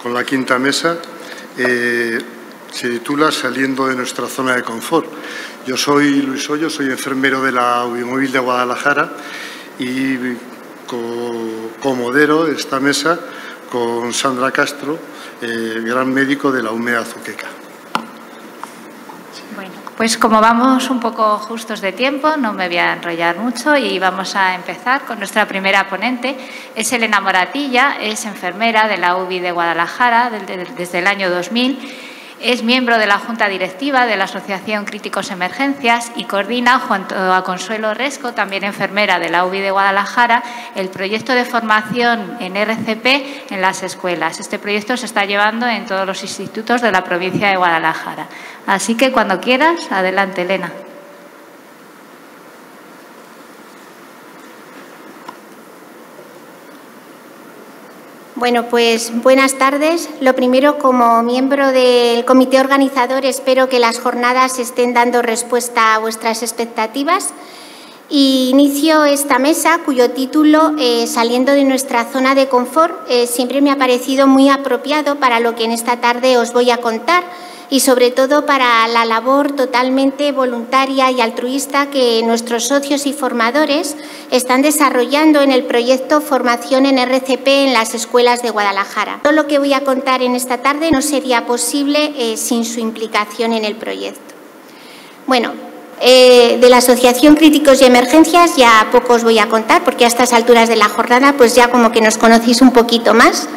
con la quinta mesa. Se titula Saliendo de nuestra zona de confort. Yo soy Luis Hoyo, soy enfermero de la UBI Móvil de Guadalajara y comodero esta mesa con Sandra Castro, gran médico de la UME Azuqueca. Bueno, pues como vamos un poco justos de tiempo, no me voy a enrollar mucho y vamos a empezar con nuestra primera ponente. Es Elena Moratilla, es enfermera de la UBI de Guadalajara desde el año 2000. Es miembro de la Junta Directiva de la Asociación Críticos Emergencias y coordina, junto a Consuelo Resco, también enfermera de la UBI de Guadalajara, el proyecto de formación en RCP en las escuelas. Este proyecto se está llevando en todos los institutos de la provincia de Guadalajara. Así que cuando quieras, adelante, Elena. Bueno, pues buenas tardes. Lo primero, como miembro del comité organizador, espero que las jornadas estén dando respuesta a vuestras expectativas. Y inicio esta mesa, cuyo título, Saliendo de nuestra zona de confort, siempre me ha parecido muy apropiado para lo que en esta tarde os voy a contar y sobre todo para la labor totalmente voluntaria y altruista que nuestros socios y formadores están desarrollando en el proyecto Formación en RCP en las escuelas de Guadalajara. Todo lo que voy a contar en esta tarde no sería posible sin su implicación en el proyecto. Bueno, de la Asociación Críticos y Emergencias ya poco os voy a contar porque a estas alturas de la jornada pues ya como que nos conocéis un poquito más.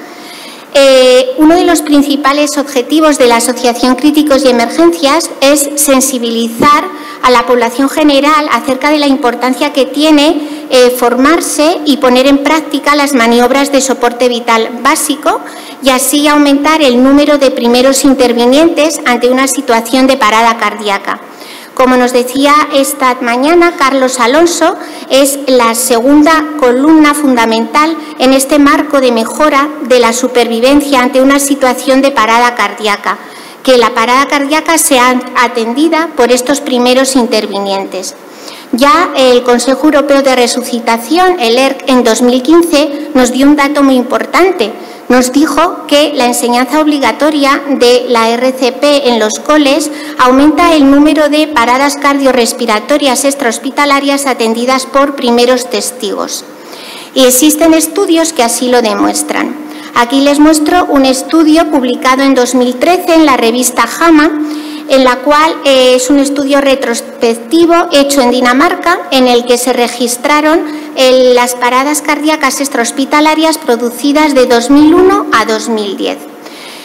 Uno de los principales objetivos de la Asociación Críticos y Emergencias es sensibilizar a la población general acerca de la importancia que tiene formarse y poner en práctica las maniobras de soporte vital básico y así aumentar el número de primeros intervinientes ante una situación de parada cardíaca. Como nos decía esta mañana Carlos Alonso, es la segunda columna fundamental en este marco de mejora de la supervivencia ante una situación de parada cardíaca, que la parada cardíaca sea atendida por estos primeros intervinientes. Ya el Consejo Europeo de Resucitación, el ERC, en 2015 nos dio un dato muy importante. Nos dijo que la enseñanza obligatoria de la RCP en los coles aumenta el número de paradas cardiorrespiratorias extrahospitalarias atendidas por primeros testigos. Y existen estudios que así lo demuestran. Aquí les muestro un estudio publicado en 2013 en la revista JAMA, en la cual es un estudio retrospectivo hecho en Dinamarca, en el que se registraron las paradas cardíacas extrahospitalarias producidas de 2001 a 2010.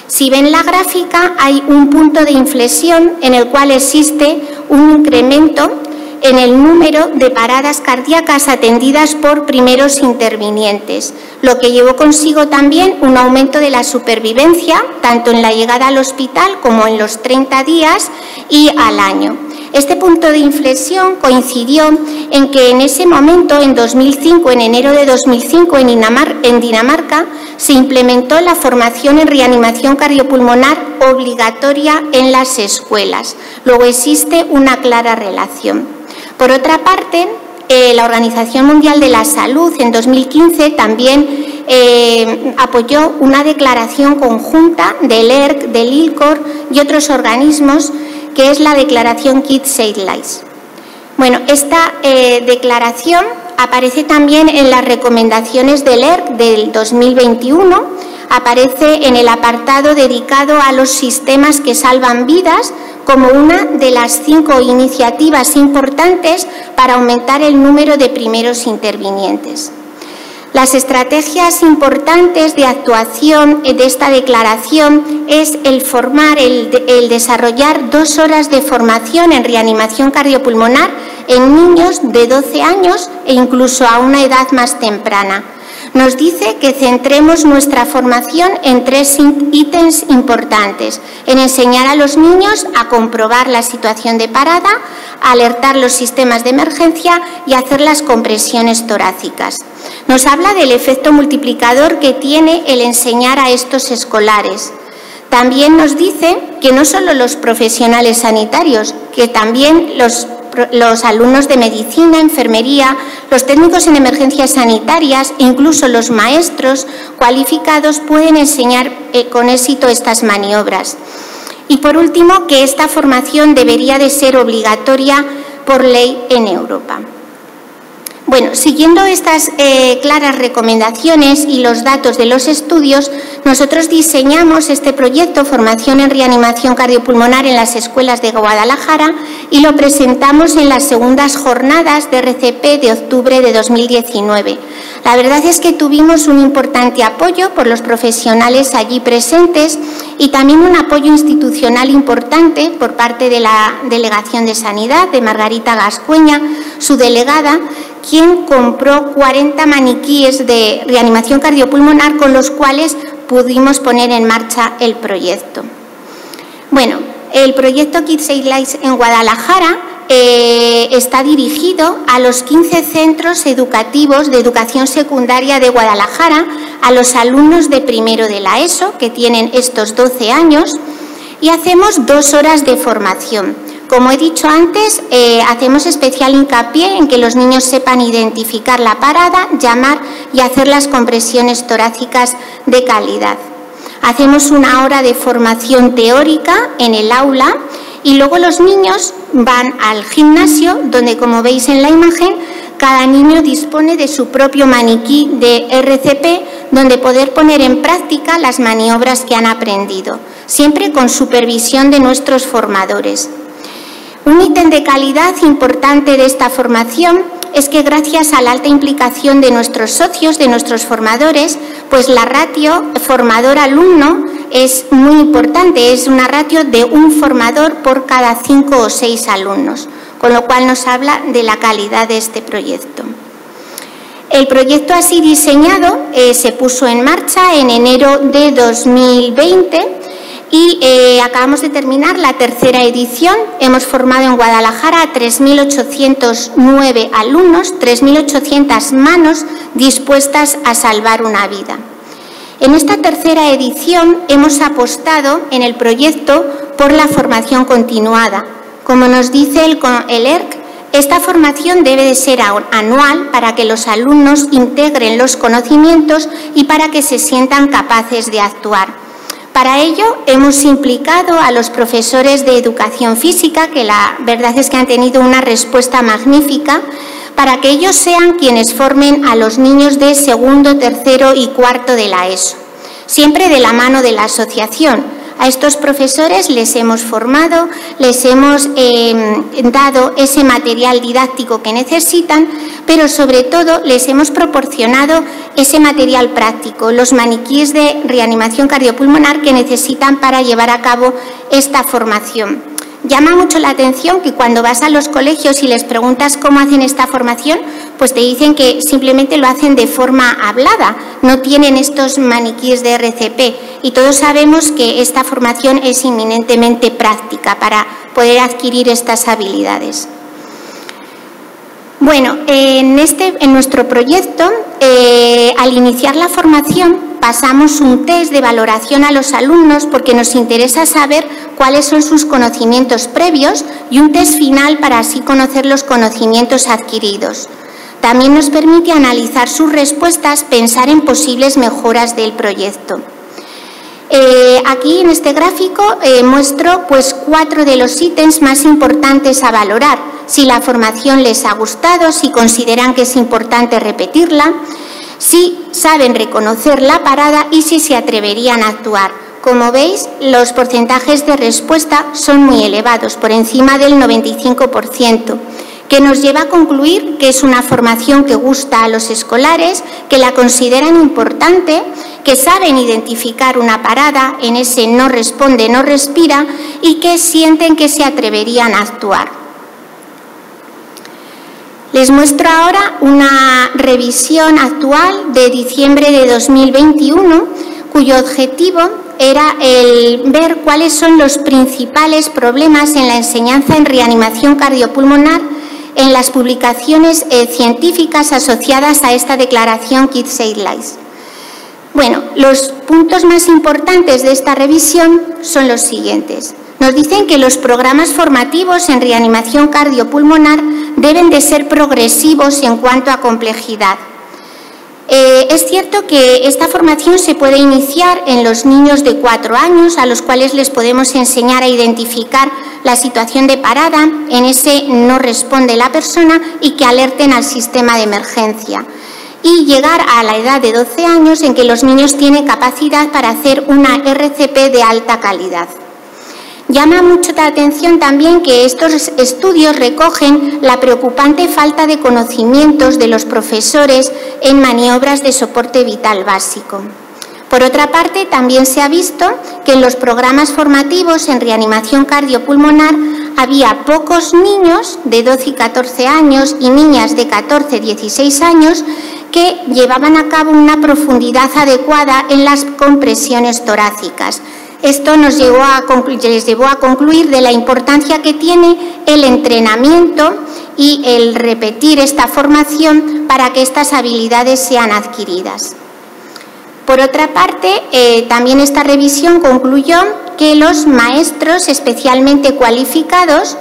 Si ven la gráfica, hay un punto de inflexión en el cual existe un incremento en el número de paradas cardíacas atendidas por primeros intervinientes, lo que llevó consigo también un aumento de la supervivencia, tanto en la llegada al hospital como en los 30 días y al año. Este punto de inflexión coincidió en que en ese momento, en 2005, en enero de 2005, en Dinamarca, se implementó la formación en reanimación cardiopulmonar obligatoria en las escuelas. Luego existe una clara relación. Por otra parte, la Organización Mundial de la Salud en 2015 también apoyó una declaración conjunta del ERC, del ILCOR y otros organismos, que es la declaración Kids Aid Lives. Bueno, esta declaración aparece también en las recomendaciones del ERC del 2021, aparece en el apartado dedicado a los sistemas que salvan vidas como una de las 5 iniciativas importantes para aumentar el número de primeros intervinientes. Las estrategias importantes de actuación de esta declaración es el desarrollar 2 horas de formación en reanimación cardiopulmonar en niños de 12 años e incluso a una edad más temprana. Nos dice que centremos nuestra formación en 3 ítems importantes: en enseñar a los niños a comprobar la situación de parada, alertar los sistemas de emergencia y hacer las compresiones torácicas. Nos habla del efecto multiplicador que tiene el enseñar a estos escolares. También nos dice que no solo los profesionales sanitarios, que también los los alumnos de medicina, enfermería, los técnicos en emergencias sanitarias e incluso los maestros cualificados pueden enseñar con éxito estas maniobras. Y por último, que esta formación debería de ser obligatoria por ley en Europa. Bueno, siguiendo estas claras recomendaciones y los datos de los estudios, nosotros diseñamos este proyecto Formación en Reanimación Cardiopulmonar en las Escuelas de Guadalajara y lo presentamos en las segundas jornadas de RCP de octubre de 2019. La verdad es que tuvimos un importante apoyo por los profesionales allí presentes y también un apoyo institucional importante por parte de la Delegación de Sanidad, de Margarita Gascueña, su delegada, quien compró 40 maniquíes de reanimación cardiopulmonar con los cuales pudimos poner en marcha el proyecto. Bueno, el proyecto Kids Save Lives en Guadalajara está dirigido a los 15 centros educativos de educación secundaria de Guadalajara, a los alumnos de primero de la ESO, que tienen estos 12 años, y hacemos 2 horas de formación. Como he dicho antes, hacemos especial hincapié en que los niños sepan identificar la parada, llamar y hacer las compresiones torácicas de calidad. Hacemos 1 hora de formación teórica en el aula y luego los niños van al gimnasio, donde, como veis en la imagen, cada niño dispone de su propio maniquí de RCP, donde poder poner en práctica las maniobras que han aprendido, siempre con supervisión de nuestros formadores. Un ítem de calidad importante de esta formación es que gracias a la alta implicación de nuestros socios, de nuestros formadores, pues la ratio formador-alumno es muy importante, es una ratio de un formador por cada 5 o 6 alumnos, con lo cual nos habla de la calidad de este proyecto. El proyecto así diseñado se puso en marcha en enero de 2020 y acabamos de terminar la 3ª edición. Hemos formado en Guadalajara a 3.809 alumnos, 3.800 manos dispuestas a salvar una vida. En esta 3ª edición hemos apostado en el proyecto por la formación continuada. Como nos dice el ERC, esta formación debe de ser anual para que los alumnos integren los conocimientos y para que se sientan capaces de actuar. Para ello hemos implicado a los profesores de educación física, que la verdad es que han tenido una respuesta magnífica, para que ellos sean quienes formen a los niños de segundo, tercero y cuarto de la ESO, siempre de la mano de la asociación. A estos profesores les hemos formado, les hemos dado ese material didáctico que necesitan, pero sobre todo les hemos proporcionado ese material práctico, los maniquíes de reanimación cardiopulmonar que necesitan para llevar a cabo esta formación. Llama mucho la atención que cuando vas a los colegios y les preguntas cómo hacen esta formación, pues te dicen que simplemente lo hacen de forma hablada, no tienen estos maniquíes de RCP y todos sabemos que esta formación es inminentemente práctica para poder adquirir estas habilidades. Bueno, en nuestro proyecto, al iniciar la formación, pasamos un test de valoración a los alumnos porque nos interesa saber cuáles son sus conocimientos previos y un test final para así conocer los conocimientos adquiridos. También nos permite analizar sus respuestas, pensar en posibles mejoras del proyecto. Aquí en este gráfico muestro pues 4 de los ítems más importantes a valorar, si la formación les ha gustado, si consideran que es importante repetirla, si saben reconocer la parada y si se atreverían a actuar. Como veis, los porcentajes de respuesta son muy elevados, por encima del 95%, que nos lleva a concluir que es una formación que gusta a los escolares, que la consideran importante, que saben identificar una parada en ese no responde, no respira y que sienten que se atreverían a actuar. Les muestro ahora una revisión actual de diciembre de 2021, cuyo objetivo era el ver cuáles son los principales problemas en la enseñanza en reanimación cardiopulmonar en las publicaciones científicas asociadas a esta declaración Kids Save Lives. Bueno, los puntos más importantes de esta revisión son los siguientes. Nos dicen que los programas formativos en reanimación cardiopulmonar deben de ser progresivos en cuanto a complejidad. Es cierto que esta formación se puede iniciar en los niños de 4 años, a los cuales les podemos enseñar a identificar la situación de parada, en ese no responde la persona, y que alerten al sistema de emergencia. Y llegar a la edad de 12 años en que los niños tienen capacidad para hacer una RCP de alta calidad. Llama mucho la atención también que estos estudios recogen la preocupante falta de conocimientos de los profesores en maniobras de soporte vital básico. Por otra parte, también se ha visto que en los programas formativos en reanimación cardiopulmonar había pocos niños de 12 y 14 años y niñas de 14 y 16 años que llevaban a cabo una profundidad adecuada en las compresiones torácicas. Esto les llevó a concluir de la importancia que tiene el entrenamiento y el repetir esta formación para que estas habilidades sean adquiridas. Por otra parte, también esta revisión concluyó que los maestros especialmente cualificados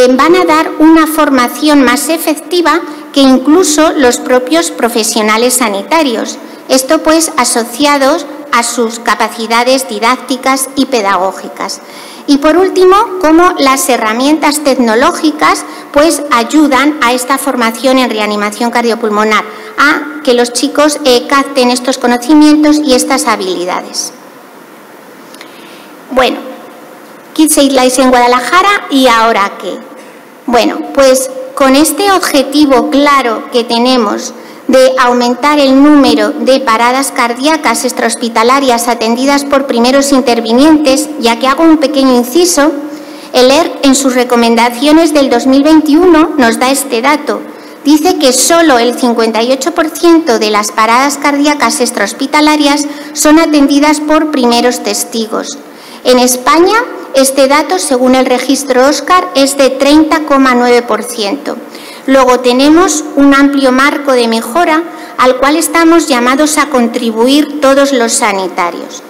van a dar una formación más efectiva que incluso los propios profesionales sanitarios. Esto pues asociados a sus capacidades didácticas y pedagógicas. Y por último, cómo las herramientas tecnológicas pues ayudan a esta formación en reanimación cardiopulmonar, a que los chicos capten estos conocimientos y estas habilidades. Bueno, Kids Save Lives en Guadalajara, ¿y ahora qué? Bueno, pues con este objetivo claro que tenemos de aumentar el número de paradas cardíacas extrahospitalarias atendidas por primeros intervinientes, ya que hago un pequeño inciso, el ERC en sus recomendaciones del 2021 nos da este dato. Dice que solo el 58% de las paradas cardíacas extrahospitalarias son atendidas por primeros testigos. En España, este dato, según el registro OSCAR, es de 30,9%. Luego tenemos un amplio marco de mejora al cual estamos llamados a contribuir todos los sanitarios.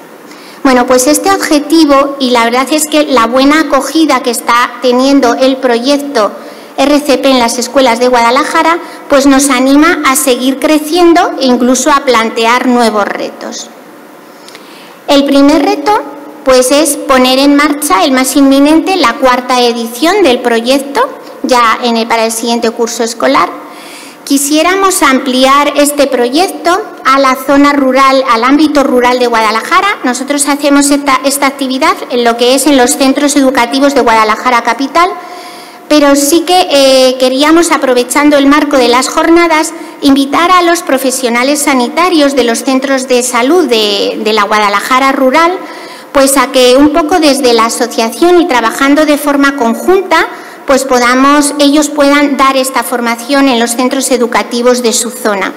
Bueno, pues este objetivo, y la verdad es que la buena acogida que está teniendo el proyecto RCP en las escuelas de Guadalajara, pues nos anima a seguir creciendo e incluso a plantear nuevos retos. El primer reto pues es poner en marcha el más inminente la 4ª edición del proyecto, ya para el siguiente curso escolar. Quisiéramos ampliar este proyecto a la zona rural, al ámbito rural de Guadalajara. Nosotros hacemos esta actividad en lo que es en los centros educativos de Guadalajara capital, pero sí que queríamos, aprovechando el marco de las jornadas, invitar a los profesionales sanitarios de los centros de salud de la Guadalajara rural, pues a que un poco desde la asociación y trabajando de forma conjunta, pues ellos puedan dar esta formación en los centros educativos de su zona.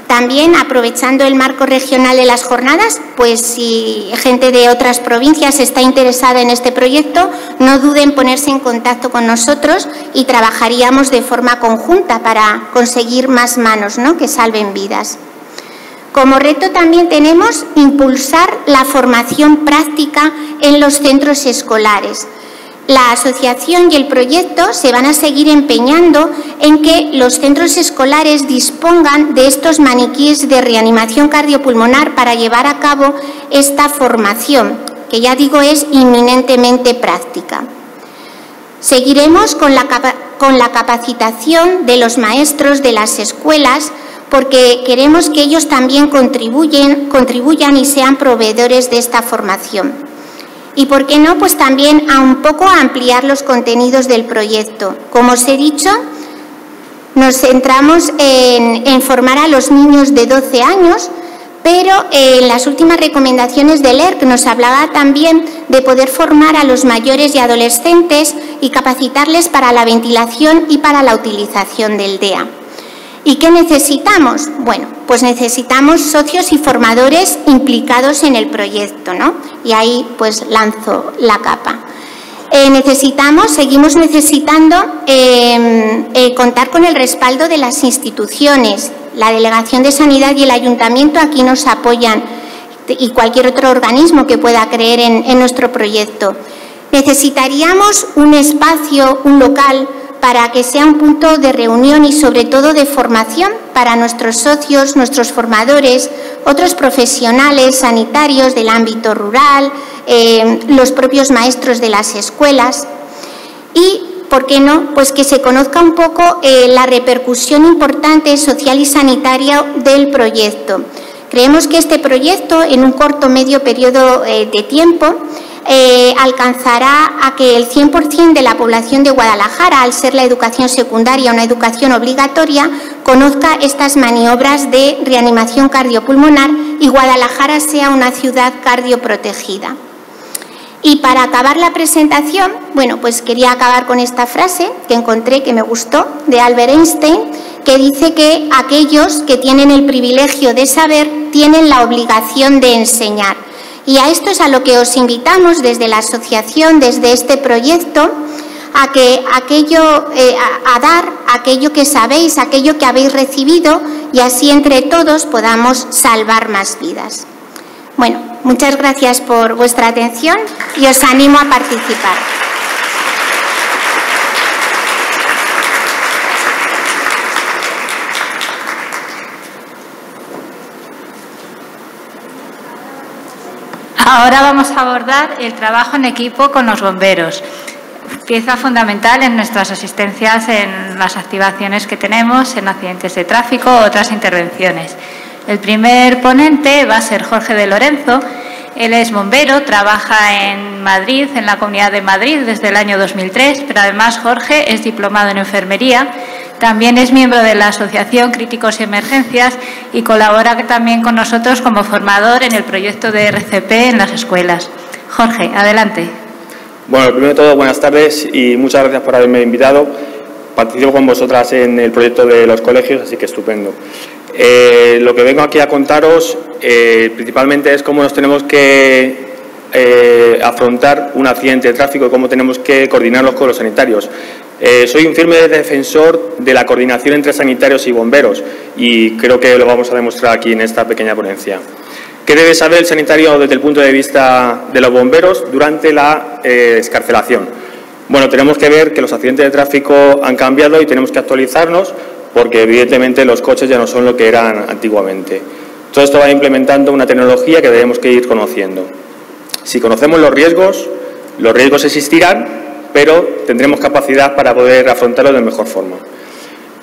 También, aprovechando el marco regional de las jornadas, pues si gente de otras provincias está interesada en este proyecto, no duden en ponerse en contacto con nosotros y trabajaríamos de forma conjunta para conseguir más manos, ¿no?, que salven vidas. Como reto también tenemos impulsar la formación práctica en los centros escolares. La asociación y el proyecto se van a seguir empeñando en que los centros escolares dispongan de estos maniquíes de reanimación cardiopulmonar para llevar a cabo esta formación, que ya digo es inminentemente práctica. Seguiremos con la capacitación de los maestros de las escuelas, porque queremos que ellos también contribuyan y sean proveedores de esta formación. Y, ¿por qué no?, pues también a un poco ampliar los contenidos del proyecto. Como os he dicho, nos centramos en formar a los niños de 12 años, pero en las últimas recomendaciones del ERC nos hablaba también de poder formar a los mayores y adolescentes y capacitarles para la ventilación y para la utilización del DEA. ¿Y qué necesitamos? Bueno, pues necesitamos socios y formadores implicados en el proyecto, ¿no? Y ahí pues lanzo la capa. Seguimos necesitando contar con el respaldo de las instituciones. La Delegación de Sanidad y el Ayuntamiento aquí nos apoyan, y cualquier otro organismo que pueda creer en nuestro proyecto. Necesitaríamos un espacio, un local, para que sea un punto de reunión y sobre todo de formación para nuestros socios, nuestros formadores, otros profesionales sanitarios del ámbito rural, los propios maestros de las escuelas y, ¿por qué no?, pues que se conozca un poco la repercusión importante social y sanitaria del proyecto. Creemos que este proyecto, en un corto medio periodo de tiempo, alcanzará a que el 100% de la población de Guadalajara, al ser la educación secundaria una educación obligatoria, conozca estas maniobras de reanimación cardiopulmonar y Guadalajara sea una ciudad cardioprotegida. Y para acabar la presentación, bueno, pues quería acabar con esta frase que encontré, que me gustó, de Albert Einstein, que dice que aquellos que tienen el privilegio de saber tienen la obligación de enseñar. Y a esto es a lo que os invitamos desde la asociación, desde este proyecto, a que a dar aquello que sabéis, aquello que habéis recibido, y así entre todos podamos salvar más vidas. Bueno, muchas gracias por vuestra atención y os animo a participar. Ahora vamos a abordar el trabajo en equipo con los bomberos, pieza fundamental en nuestras asistencias en las activaciones que tenemos en accidentes de tráfico u otras intervenciones. El primer ponente va a ser Jorge de Lorenzo. Él es bombero, trabaja en Madrid, en la Comunidad de Madrid, desde el año 2003, pero además Jorge es diplomado en enfermería. También es miembro de la Asociación Críticos y Emergencias y colabora también con nosotros como formador en el proyecto de RCP en las escuelas. Jorge, adelante. Bueno, primero de todo, buenas tardes y muchas gracias por haberme invitado. Participo con vosotras en el proyecto de los colegios, así que estupendo. Lo que vengo aquí a contaros principalmente es cómo nos tenemos que afrontar un accidente de tráfico y cómo tenemos que coordinarlos con los sanitarios. Soy un firme defensor de la coordinación entre sanitarios y bomberos y creo que lo vamos a demostrar aquí en esta pequeña ponencia. ¿Qué debe saber el sanitario desde el punto de vista de los bomberos durante la excarcelación? Bueno, tenemos que ver que los accidentes de tráfico han cambiado y tenemos que actualizarnos porque evidentemente los coches ya no son lo que eran antiguamente. Todo esto va implementando una tecnología que debemos que ir conociendo. Si conocemos los riesgos existirán, pero tendremos capacidad para poder afrontarlo de mejor forma.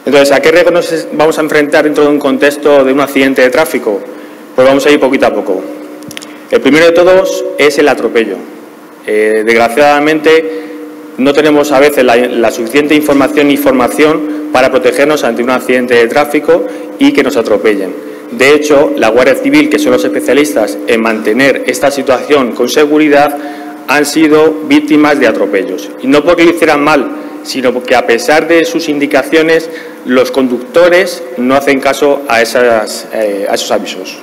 Entonces, ¿a qué riesgos nos vamos a enfrentar dentro de un contexto de un accidente de tráfico? Pues vamos a ir poquito a poco. El primero de todos es el atropello. Desgraciadamente, no tenemos a veces la suficiente información y formación para protegernos ante un accidente de tráfico y que nos atropellen. De hecho, la Guardia Civil, que son los especialistas en mantener esta situación con seguridad, han sido víctimas de atropellos. Y no porque lo hicieran mal, sino porque a pesar de sus indicaciones, los conductores no hacen caso a esos avisos.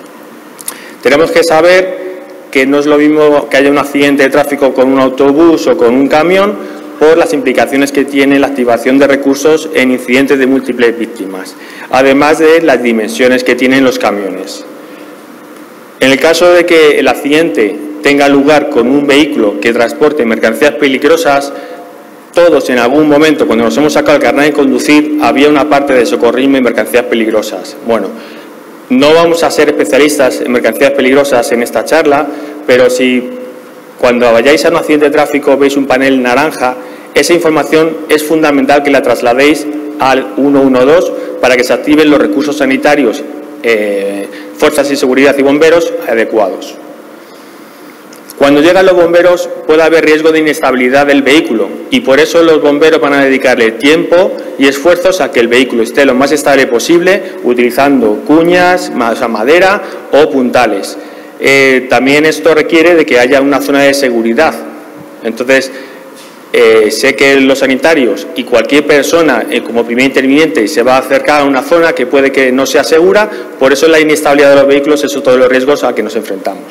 Tenemos que saber que no es lo mismo que haya un accidente de tráfico con un autobús o con un camión por las implicaciones que tiene la activación de recursos en incidentes de múltiples víctimas, además de las dimensiones que tienen los camiones. En el caso de que el accidente tenga lugar con un vehículo que transporte mercancías peligrosas, todos en algún momento, cuando nos hemos sacado el carnet de conducir, había una parte de socorrismo y mercancías peligrosas. Bueno, no vamos a ser especialistas en mercancías peligrosas en esta charla, pero si cuando vayáis a un accidente de tráfico veis un panel naranja, esa información es fundamental que la trasladéis al 112 para que se activen los recursos sanitarios, fuerzas de seguridad y bomberos adecuados. Cuando llegan los bomberos puede haber riesgo de inestabilidad del vehículo y por eso los bomberos van a dedicarle tiempo y esfuerzos a que el vehículo esté lo más estable posible utilizando cuñas, madera o puntales. También esto requiere de que haya una zona de seguridad. Entonces, sé que los sanitarios y cualquier persona como primer interviniente se va a acercar a una zona que puede que no sea segura, por eso la inestabilidad de los vehículos es otro de los riesgos a que nos enfrentamos.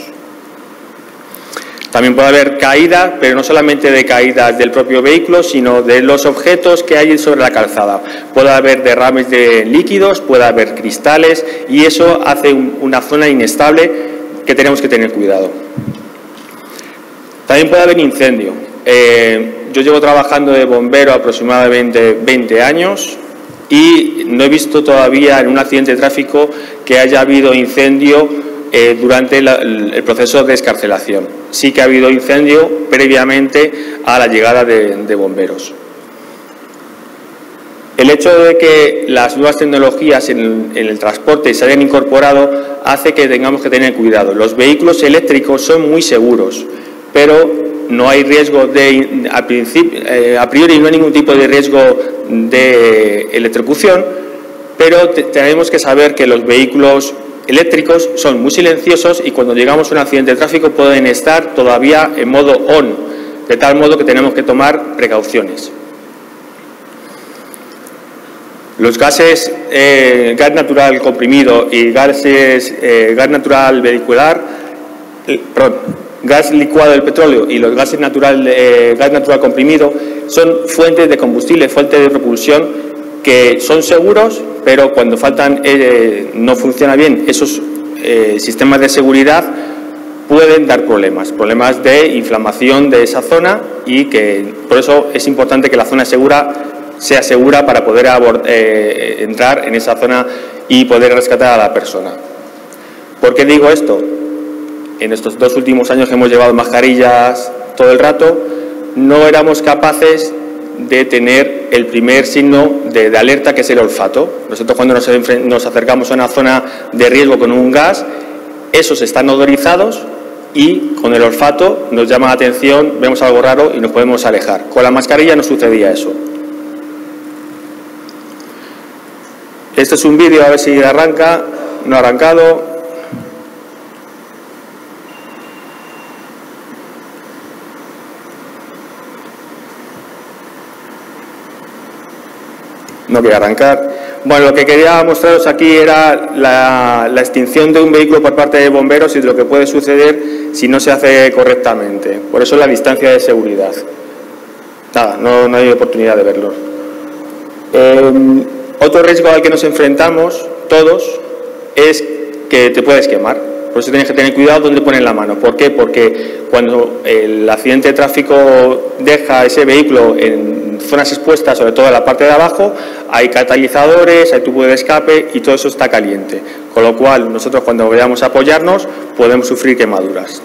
También puede haber caídas, pero no solamente de caídas del propio vehículo, sino de los objetos que hay sobre la calzada. Puede haber derrames de líquidos, puede haber cristales y eso hace una zona inestable que tenemos que tener cuidado. También puede haber incendio. Yo llevo trabajando de bombero aproximadamente 20 años y no he visto todavía en un accidente de tráfico que haya habido incendio durante el proceso de excarcelación. Sí que ha habido incendio previamente a la llegada de bomberos. El hecho de que las nuevas tecnologías en el transporte se hayan incorporado hace que tengamos que tener cuidado. Los vehículos eléctricos son muy seguros, pero no hay riesgo a priori no hay ningún tipo de riesgo de electrocución, pero tenemos que saber que los vehículos eléctricos son muy silenciosos y cuando llegamos a un accidente de tráfico pueden estar todavía en modo on, de tal modo que tenemos que tomar precauciones. Los gases, gas natural comprimido y gas natural vehicular, gas licuado del petróleo y los gas natural comprimido son fuentes de combustible, fuentes de propulsión que son seguros, pero cuando no funciona bien esos sistemas de seguridad pueden dar problemas de inflamación de esa zona y que por eso es importante que la zona sea segura para poder entrar en esa zona y poder rescatar a la persona. ¿Por qué digo esto? En estos 2 últimos años que hemos llevado mascarillas todo el rato, no éramos capaces de tener el primer signo de alerta, que es el olfato. Nosotros cuando nos acercamos a una zona de riesgo con un gas, esos están odorizados y con el olfato nos llama la atención, vemos algo raro y nos podemos alejar. Con la mascarilla no sucedía eso. Este es un vídeo, a ver si arranca. No ha arrancado. No quiere arrancar. Bueno, lo que quería mostraros aquí era la extinción de un vehículo por parte de bomberos y de lo que puede suceder si no se hace correctamente. Por eso la distancia de seguridad. Nada, no hay oportunidad de verlo. Otro riesgo al que nos enfrentamos todos es que te puedes quemar. Por eso tienes que tener cuidado donde pones la mano. ¿Por qué? Porque cuando el accidente de tráfico deja ese vehículo en zonas expuestas, sobre todo en la parte de abajo, hay catalizadores, hay tubo de escape y todo eso está caliente. Con lo cual, nosotros cuando vayamos a apoyarnos podemos sufrir quemaduras.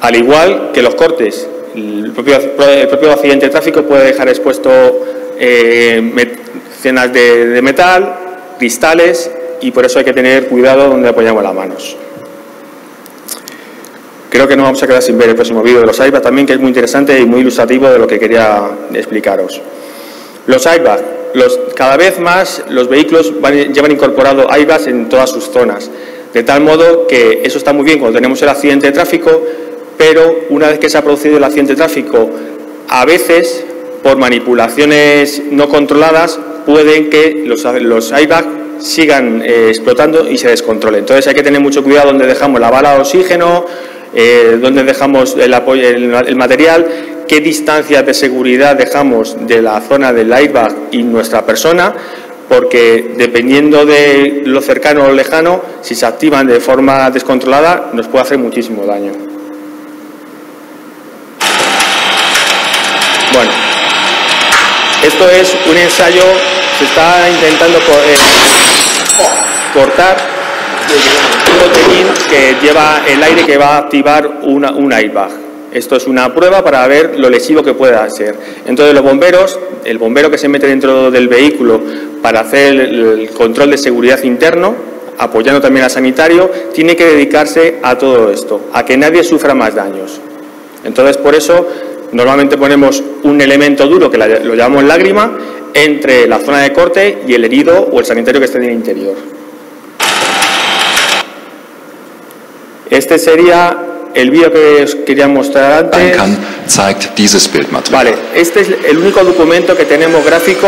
Al igual que los cortes, el propio accidente de tráfico puede dejar expuesto cenas de metal, cristales, y por eso hay que tener cuidado donde apoyamos las manos. Creo que no vamos a quedar sin ver el próximo vídeo de los airbags también, que es muy interesante y muy ilustrativo de lo que quería explicaros. Los airbags. Cada vez más los vehículos llevan incorporado airbags en todas sus zonas, de tal modo que eso está muy bien cuando tenemos el accidente de tráfico, pero una vez que se ha producido el accidente de tráfico, a veces, por manipulaciones no controladas, pueden que los airbags sigan explotando y se descontrolen. Entonces hay que tener mucho cuidado donde dejamos la bala de oxígeno, donde dejamos el material, qué distancia de seguridad dejamos de la zona del airbag y nuestra persona, porque dependiendo de lo cercano o lejano, si se activan de forma descontrolada, nos puede hacer muchísimo daño. Bueno, esto es un ensayo, se está intentando cortar un botellín que lleva el aire que va a activar un airbag. Esto es una prueba para ver lo lesivo que pueda ser. Entonces los bomberos, el bombero que se mete dentro del vehículo para hacer el control de seguridad interno, apoyando también al sanitario, tiene que dedicarse a todo esto, a que nadie sufra más daños. Entonces por eso normalmente ponemos un elemento duro, que lo llamamos lágrima, entre la zona de corte y el herido o el sanitario que esté en el interior. Este sería el vídeo que os quería mostrar antes. Vale, este es el único documento que tenemos gráfico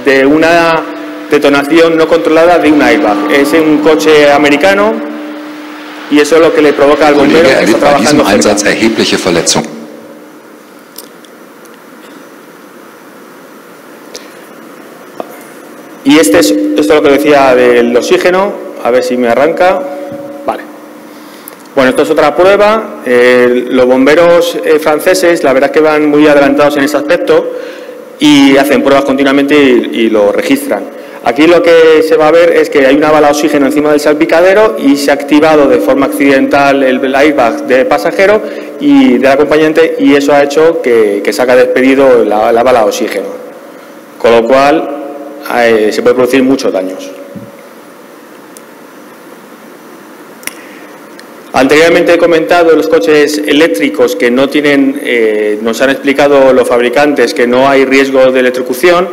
de una detonación no controlada de un airbag. Es un coche americano y eso es lo que le provoca al bombero que está trabajando cerca. Y esto es lo que decía del oxígeno, a ver si me arranca. Vale. Bueno, esto es otra prueba. Los bomberos franceses, la verdad es que van muy adelantados en ese aspecto y hacen pruebas continuamente y lo registran. Aquí lo que se va a ver es que hay una bala de oxígeno encima del salpicadero y se ha activado de forma accidental el airbag del pasajero y del acompañante, y eso ha hecho que se haya despedido la bala de oxígeno. Con lo cual se puede producir muchos daños. Anteriormente he comentado los coches eléctricos que no tienen, nos han explicado los fabricantes que no hay riesgo de electrocución,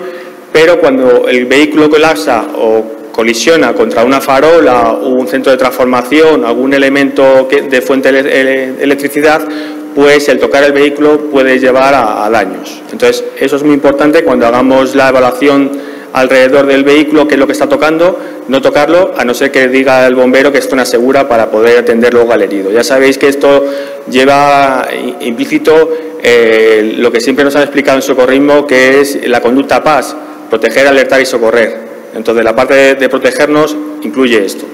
pero cuando el vehículo colapsa o colisiona contra una farola o un centro de transformación, algún elemento de fuente de electricidad, pues el tocar el vehículo puede llevar a daños. Entonces, eso es muy importante cuando hagamos la evaluación alrededor del vehículo, qué es lo que está tocando, no tocarlo, a no ser que diga el bombero que es zona segura para poder atender luego al herido. Ya sabéis que esto lleva implícito lo que siempre nos han explicado en socorrismo, que es la conducta PAS, proteger, alertar y socorrer. Entonces, la parte de protegernos incluye esto.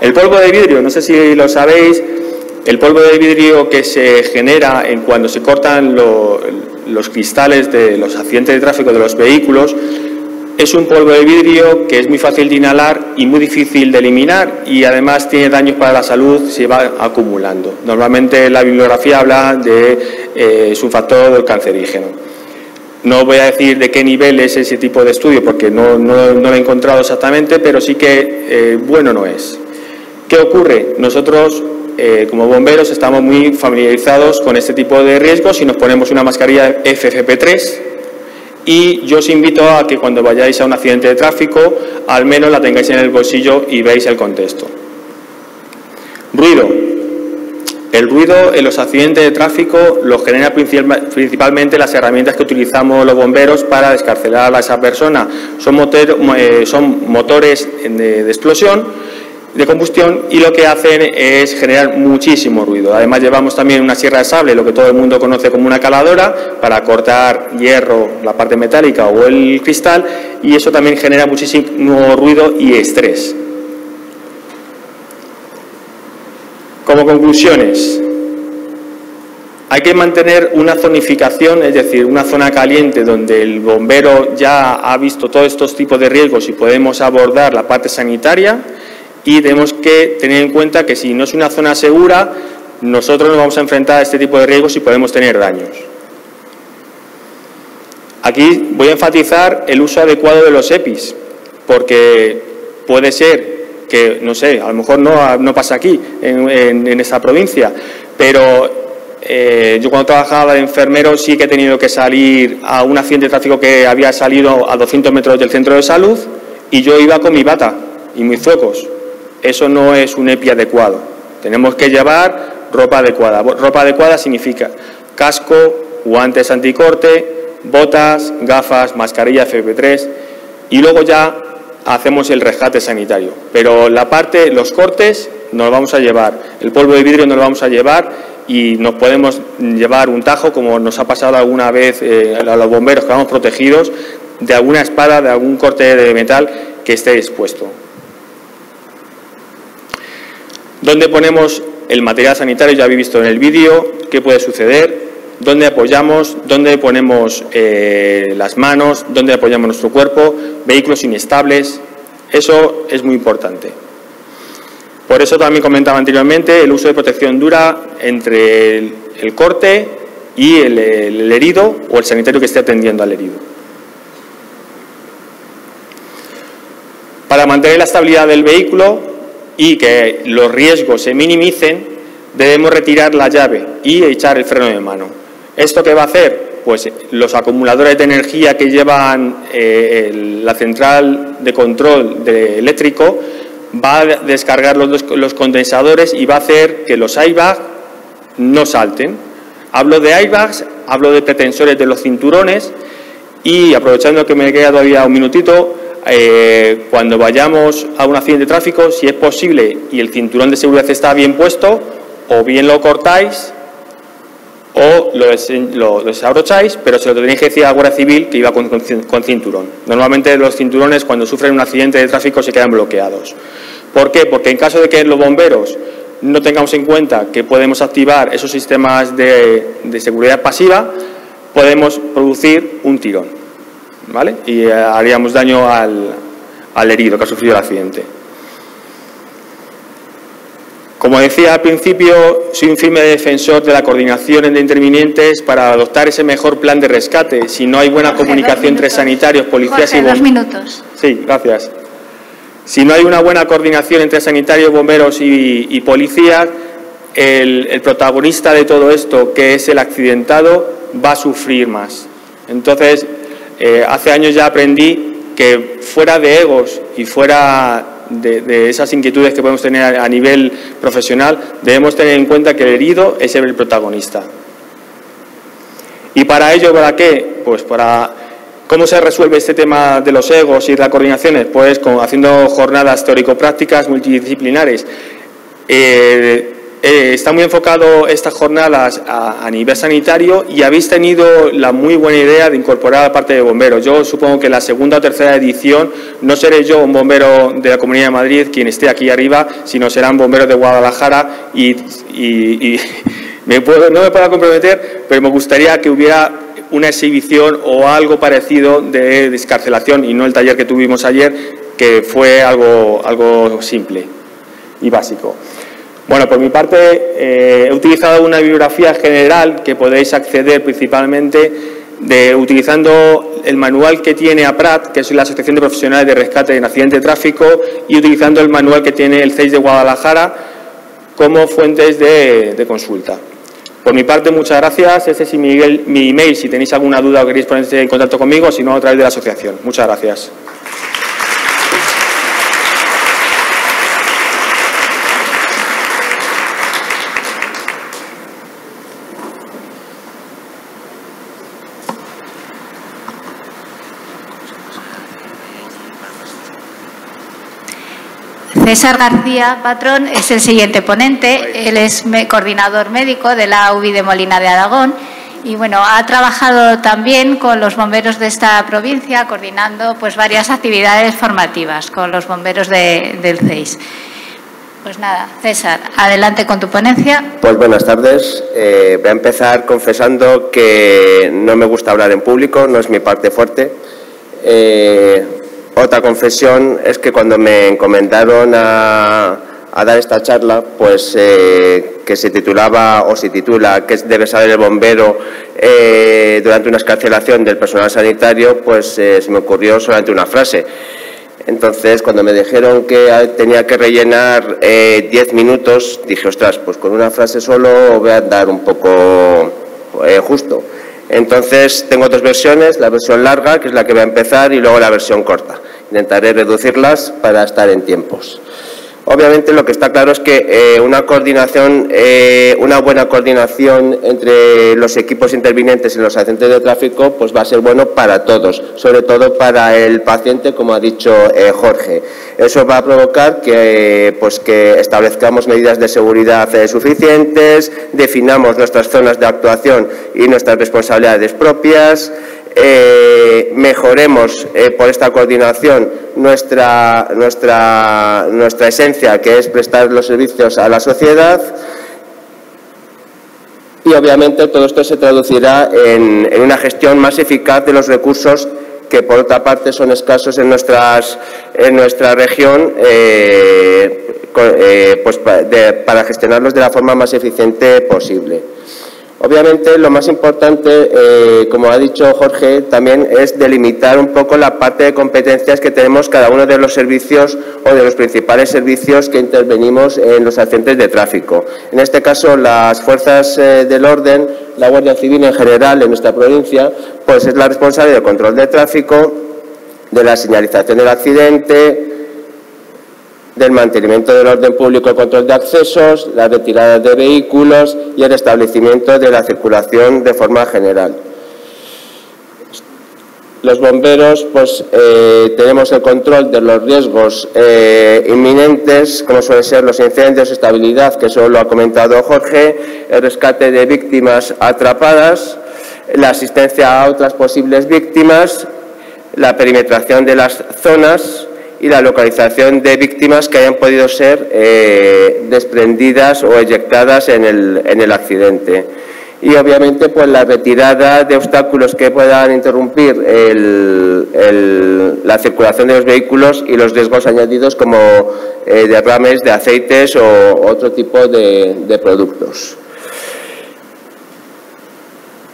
El polvo de vidrio, no sé si lo sabéis, el polvo de vidrio que se genera cuando se cortan los cristales de los accidentes de tráfico de los vehículos, es un polvo de vidrio que es muy fácil de inhalar y muy difícil de eliminar, y además tiene daños para la salud, se va acumulando. Normalmente la bibliografía habla de es un factor cancerígeno. No voy a decir de qué nivel es ese tipo de estudio porque no lo he encontrado exactamente, pero sí que bueno no es. ¿Qué ocurre? Nosotros como bomberos estamos muy familiarizados con este tipo de riesgos y nos ponemos una mascarilla FFP3, y yo os invito a que cuando vayáis a un accidente de tráfico al menos la tengáis en el bolsillo y veáis el contexto. Ruido. El ruido en los accidentes de tráfico lo genera principalmente las herramientas que utilizamos los bomberos para descarcelar a esa persona. Son motores de explosión, de combustión, y lo que hacen es generar muchísimo ruido. Además llevamos también una sierra de sable, lo que todo el mundo conoce como una caladora, para cortar hierro, la parte metálica o el cristal, y eso también genera muchísimo ruido y estrés. Como conclusiones, hay que mantener una zonificación, es decir, una zona caliente donde el bombero ya ha visto todos estos tipos de riesgos y podemos abordar la parte sanitaria. Y tenemos que tener en cuenta que si no es una zona segura, nosotros nos vamos a enfrentar a este tipo de riesgos y podemos tener daños. Aquí voy a enfatizar el uso adecuado de los EPIs, porque puede ser que, no sé, a lo mejor no pasa aquí, en esta provincia, pero yo cuando trabajaba de enfermero sí que he tenido que salir a un accidente de tráfico que había salido a 200 metros del centro de salud y yo iba con mi bata y mis zuecos. Eso no es un EPI adecuado. Tenemos que llevar ropa adecuada. Ropa adecuada significa casco, guantes anticorte, botas, gafas, mascarilla FFP3, y luego ya hacemos el rescate sanitario. Pero los cortes nos los vamos a llevar, el polvo de vidrio nos lo vamos a llevar, y nos podemos llevar un tajo, como nos ha pasado alguna vez a los bomberos que vamos protegidos, de alguna espada, de algún corte de metal que esté expuesto. ¿Dónde ponemos el material sanitario? Ya habéis visto en el vídeo qué puede suceder. ¿Dónde apoyamos? ¿Dónde ponemos las manos? ¿Dónde apoyamos nuestro cuerpo? Vehículos inestables. Eso es muy importante. Por eso también comentaba anteriormente el uso de protección dura entre el corte y el herido o el sanitario que esté atendiendo al herido. Para mantener la estabilidad del vehículo y que los riesgos se minimicen, debemos retirar la llave y echar el freno de mano. ¿Esto qué va a hacer? Pues los acumuladores de energía que llevan la central de control eléctrico va a descargar los condensadores y va a hacer que los airbags no salten. Hablo de airbags, hablo de pretensores de los cinturones, y aprovechando que me queda todavía un minutito, cuando vayamos a un accidente de tráfico, si es posible y el cinturón de seguridad está bien puesto, o bien lo cortáis o lo desabrocháis, pero se lo tenéis que decir a la Guardia Civil que iba con cinturón. Normalmente los cinturones, cuando sufren un accidente de tráfico, se quedan bloqueados. ¿Por qué? Porque en caso de que los bomberos no tengamos en cuenta que podemos activar esos sistemas de seguridad pasiva, podemos producir un tirón, ¿vale? Y haríamos daño al herido que ha sufrido el accidente. Como decía al principio, soy un firme defensor de la coordinación entre intervinientes para adoptar ese mejor plan de rescate. Si no hay buena comunicación entre sanitarios, policías y bomberos... 2 minutos. Sí, gracias. Si no hay una buena coordinación entre sanitarios, bomberos y policías, el protagonista de todo esto, que es el accidentado, va a sufrir más. Entonces, hace años ya aprendí que fuera de egos y fuera de esas inquietudes que podemos tener a nivel profesional, debemos tener en cuenta que el herido es el protagonista. ¿Y para ello, para qué? Pues para... ¿Cómo se resuelve este tema de los egos y de las coordinaciones? Pues haciendo jornadas teórico-prácticas multidisciplinares. Está muy enfocado estas jornadas a nivel sanitario y habéis tenido la muy buena idea de incorporar a la parte de bomberos. Yo supongo que en la segunda o tercera edición no seré yo un bombero de la Comunidad de Madrid quien esté aquí arriba, sino serán bomberos de Guadalajara y no me puedo comprometer, pero me gustaría que hubiera una exhibición o algo parecido de descarcelación y no el taller que tuvimos ayer, que fue algo simple y básico. Bueno, por mi parte, he utilizado una bibliografía general que podéis acceder principalmente utilizando el manual que tiene APRAT, que es la Asociación de Profesionales de Rescate en Accidente de Tráfico, y utilizando el manual que tiene el CEIS de Guadalajara como fuentes de consulta. Por mi parte, muchas gracias. Ese es mi email, si tenéis alguna duda o queréis ponerse en contacto conmigo, si no, a través de la asociación. Muchas gracias. César García Patrón es el siguiente ponente. Él es coordinador médico de la UBI de Molina de Aragón y bueno, ha trabajado también con los bomberos de esta provincia, coordinando pues varias actividades formativas con los bomberos del CEIS. Pues nada, César, adelante con tu ponencia. Pues buenas tardes. Voy a empezar confesando que no me gusta hablar en público, no es mi parte fuerte. Otra confesión es que cuando me encomendaron a dar esta charla, pues que se titulaba o se titula ¿Qué debe saber el bombero durante una excarcelación del personal sanitario? Pues se me ocurrió solamente una frase. Entonces, cuando me dijeron que tenía que rellenar 10 minutos, dije, ostras, pues con una frase solo voy a andar un poco justo. Entonces, tengo dos versiones, la versión larga, que es la que voy a empezar, y luego la versión corta. Intentaré reducirlas para estar en tiempos. Obviamente, lo que está claro es que una buena coordinación entre los equipos intervinientes en los accidentes de tráfico pues va a ser bueno para todos, sobre todo para el paciente, como ha dicho Jorge. Eso va a provocar que establezcamos medidas de seguridad suficientes, definamos nuestras zonas de actuación y nuestras responsabilidades propias, mejoremos por esta coordinación nuestra esencia, que es prestar los servicios a la sociedad, y obviamente todo esto se traducirá en una gestión más eficaz de los recursos que por otra parte son escasos en nuestra región, para gestionarlos de la forma más eficiente posible. Obviamente, lo más importante, como ha dicho Jorge, también es delimitar un poco la parte de competencias que tenemos cada uno de los servicios o de los principales servicios que intervenimos en los accidentes de tráfico. En este caso, las fuerzas del orden, la Guardia Civil en general en nuestra provincia, pues es la responsable del control de tráfico, de la señalización del accidente, del mantenimiento del orden público y control de accesos, la retirada de vehículos y el establecimiento de la circulación de forma general. Los bomberos pues tenemos el control de los riesgos inminentes, como suelen ser los incendios, estabilidad, que eso lo ha comentado Jorge, el rescate de víctimas atrapadas, la asistencia a otras posibles víctimas, la perimetración de las zonas y la localización de víctimas que hayan podido ser desprendidas o eyectadas en el accidente. Y obviamente pues la retirada de obstáculos que puedan interrumpir la circulación de los vehículos y los riesgos añadidos como derrames de aceites o otro tipo de productos.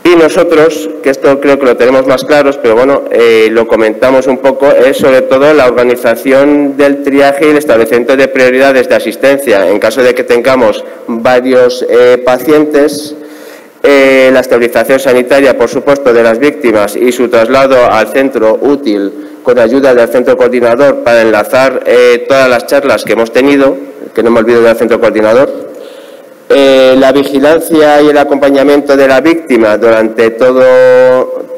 Y nosotros, que esto creo que lo tenemos más claros, pero bueno, lo comentamos un poco, es sobre todo la organización del triaje y el establecimiento de prioridades de asistencia. En caso de que tengamos varios pacientes, la estabilización sanitaria, por supuesto, de las víctimas y su traslado al centro útil con ayuda del centro coordinador para enlazar todas las charlas que hemos tenido, que no me olvido del centro coordinador. La vigilancia y el acompañamiento de la víctima durante todo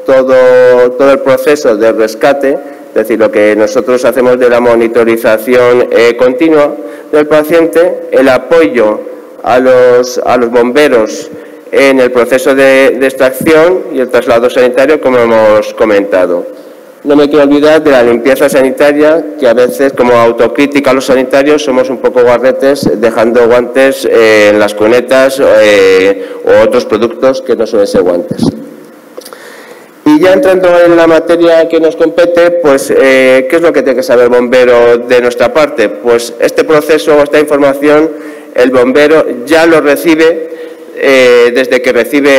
el proceso de rescate, es decir, lo que nosotros hacemos de la monitorización continua del paciente, el apoyo a los bomberos en el proceso de extracción y el traslado sanitario, como hemos comentado. No me quiero olvidar de la limpieza sanitaria, que a veces, como autocrítica a los sanitarios, somos un poco guarretes dejando guantes en las cunetas o otros productos que no suelen ser guantes. Y ya entrando en la materia que nos compete, pues, ¿qué es lo que tiene que saber el bombero de nuestra parte? Pues este proceso, esta información, el bombero ya lo recibe desde que recibe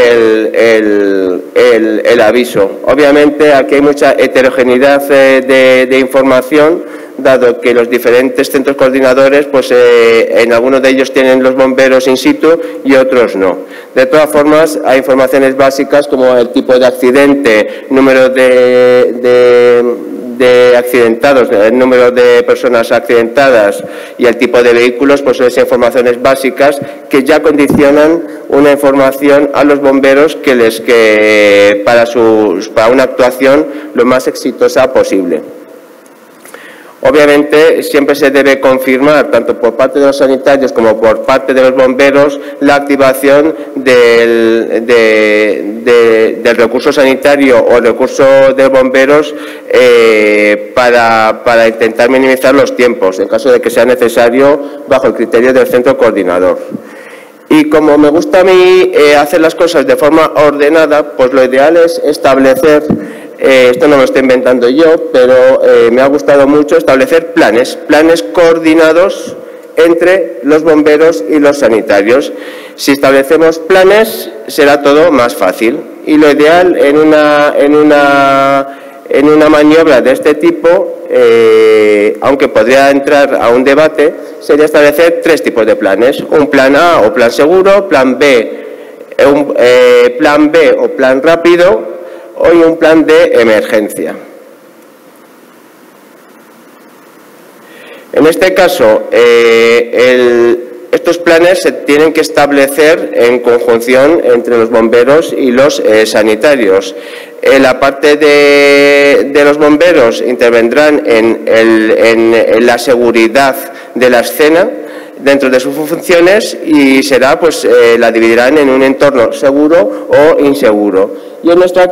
el aviso. Obviamente aquí hay mucha heterogeneidad de información, dado que los diferentes centros coordinadores, pues en algunos de ellos tienen los bomberos in situ y otros no. De todas formas, hay informaciones básicas como el tipo de accidente, número de accidentados, el número de personas accidentadas y el tipo de vehículos, pues son esas informaciones básicas que ya condicionan una información a los bomberos para una actuación lo más exitosa posible. Obviamente, siempre se debe confirmar, tanto por parte de los sanitarios como por parte de los bomberos, la activación del recurso sanitario o recurso de bomberos para intentar minimizar los tiempos, en caso de que sea necesario, bajo el criterio del centro coordinador. Y como me gusta a mí hacer las cosas de forma ordenada, pues lo ideal es establecer, esto no lo estoy inventando yo, pero me ha gustado mucho establecer planes coordinados entre los bomberos y los sanitarios. Si establecemos planes, será todo más fácil. Y lo ideal en una maniobra de este tipo, aunque podría entrar a un debate, sería establecer 3 tipos de planes: un plan A o plan seguro, plan B o plan rápido, y un plan de emergencia. En este caso, estos planes se tienen que establecer en conjunción entre los bomberos y los sanitarios. La parte de los bomberos intervendrán en la seguridad de la escena dentro de sus funciones y será, pues, la dividirán en un entorno seguro o inseguro. Y en nuestro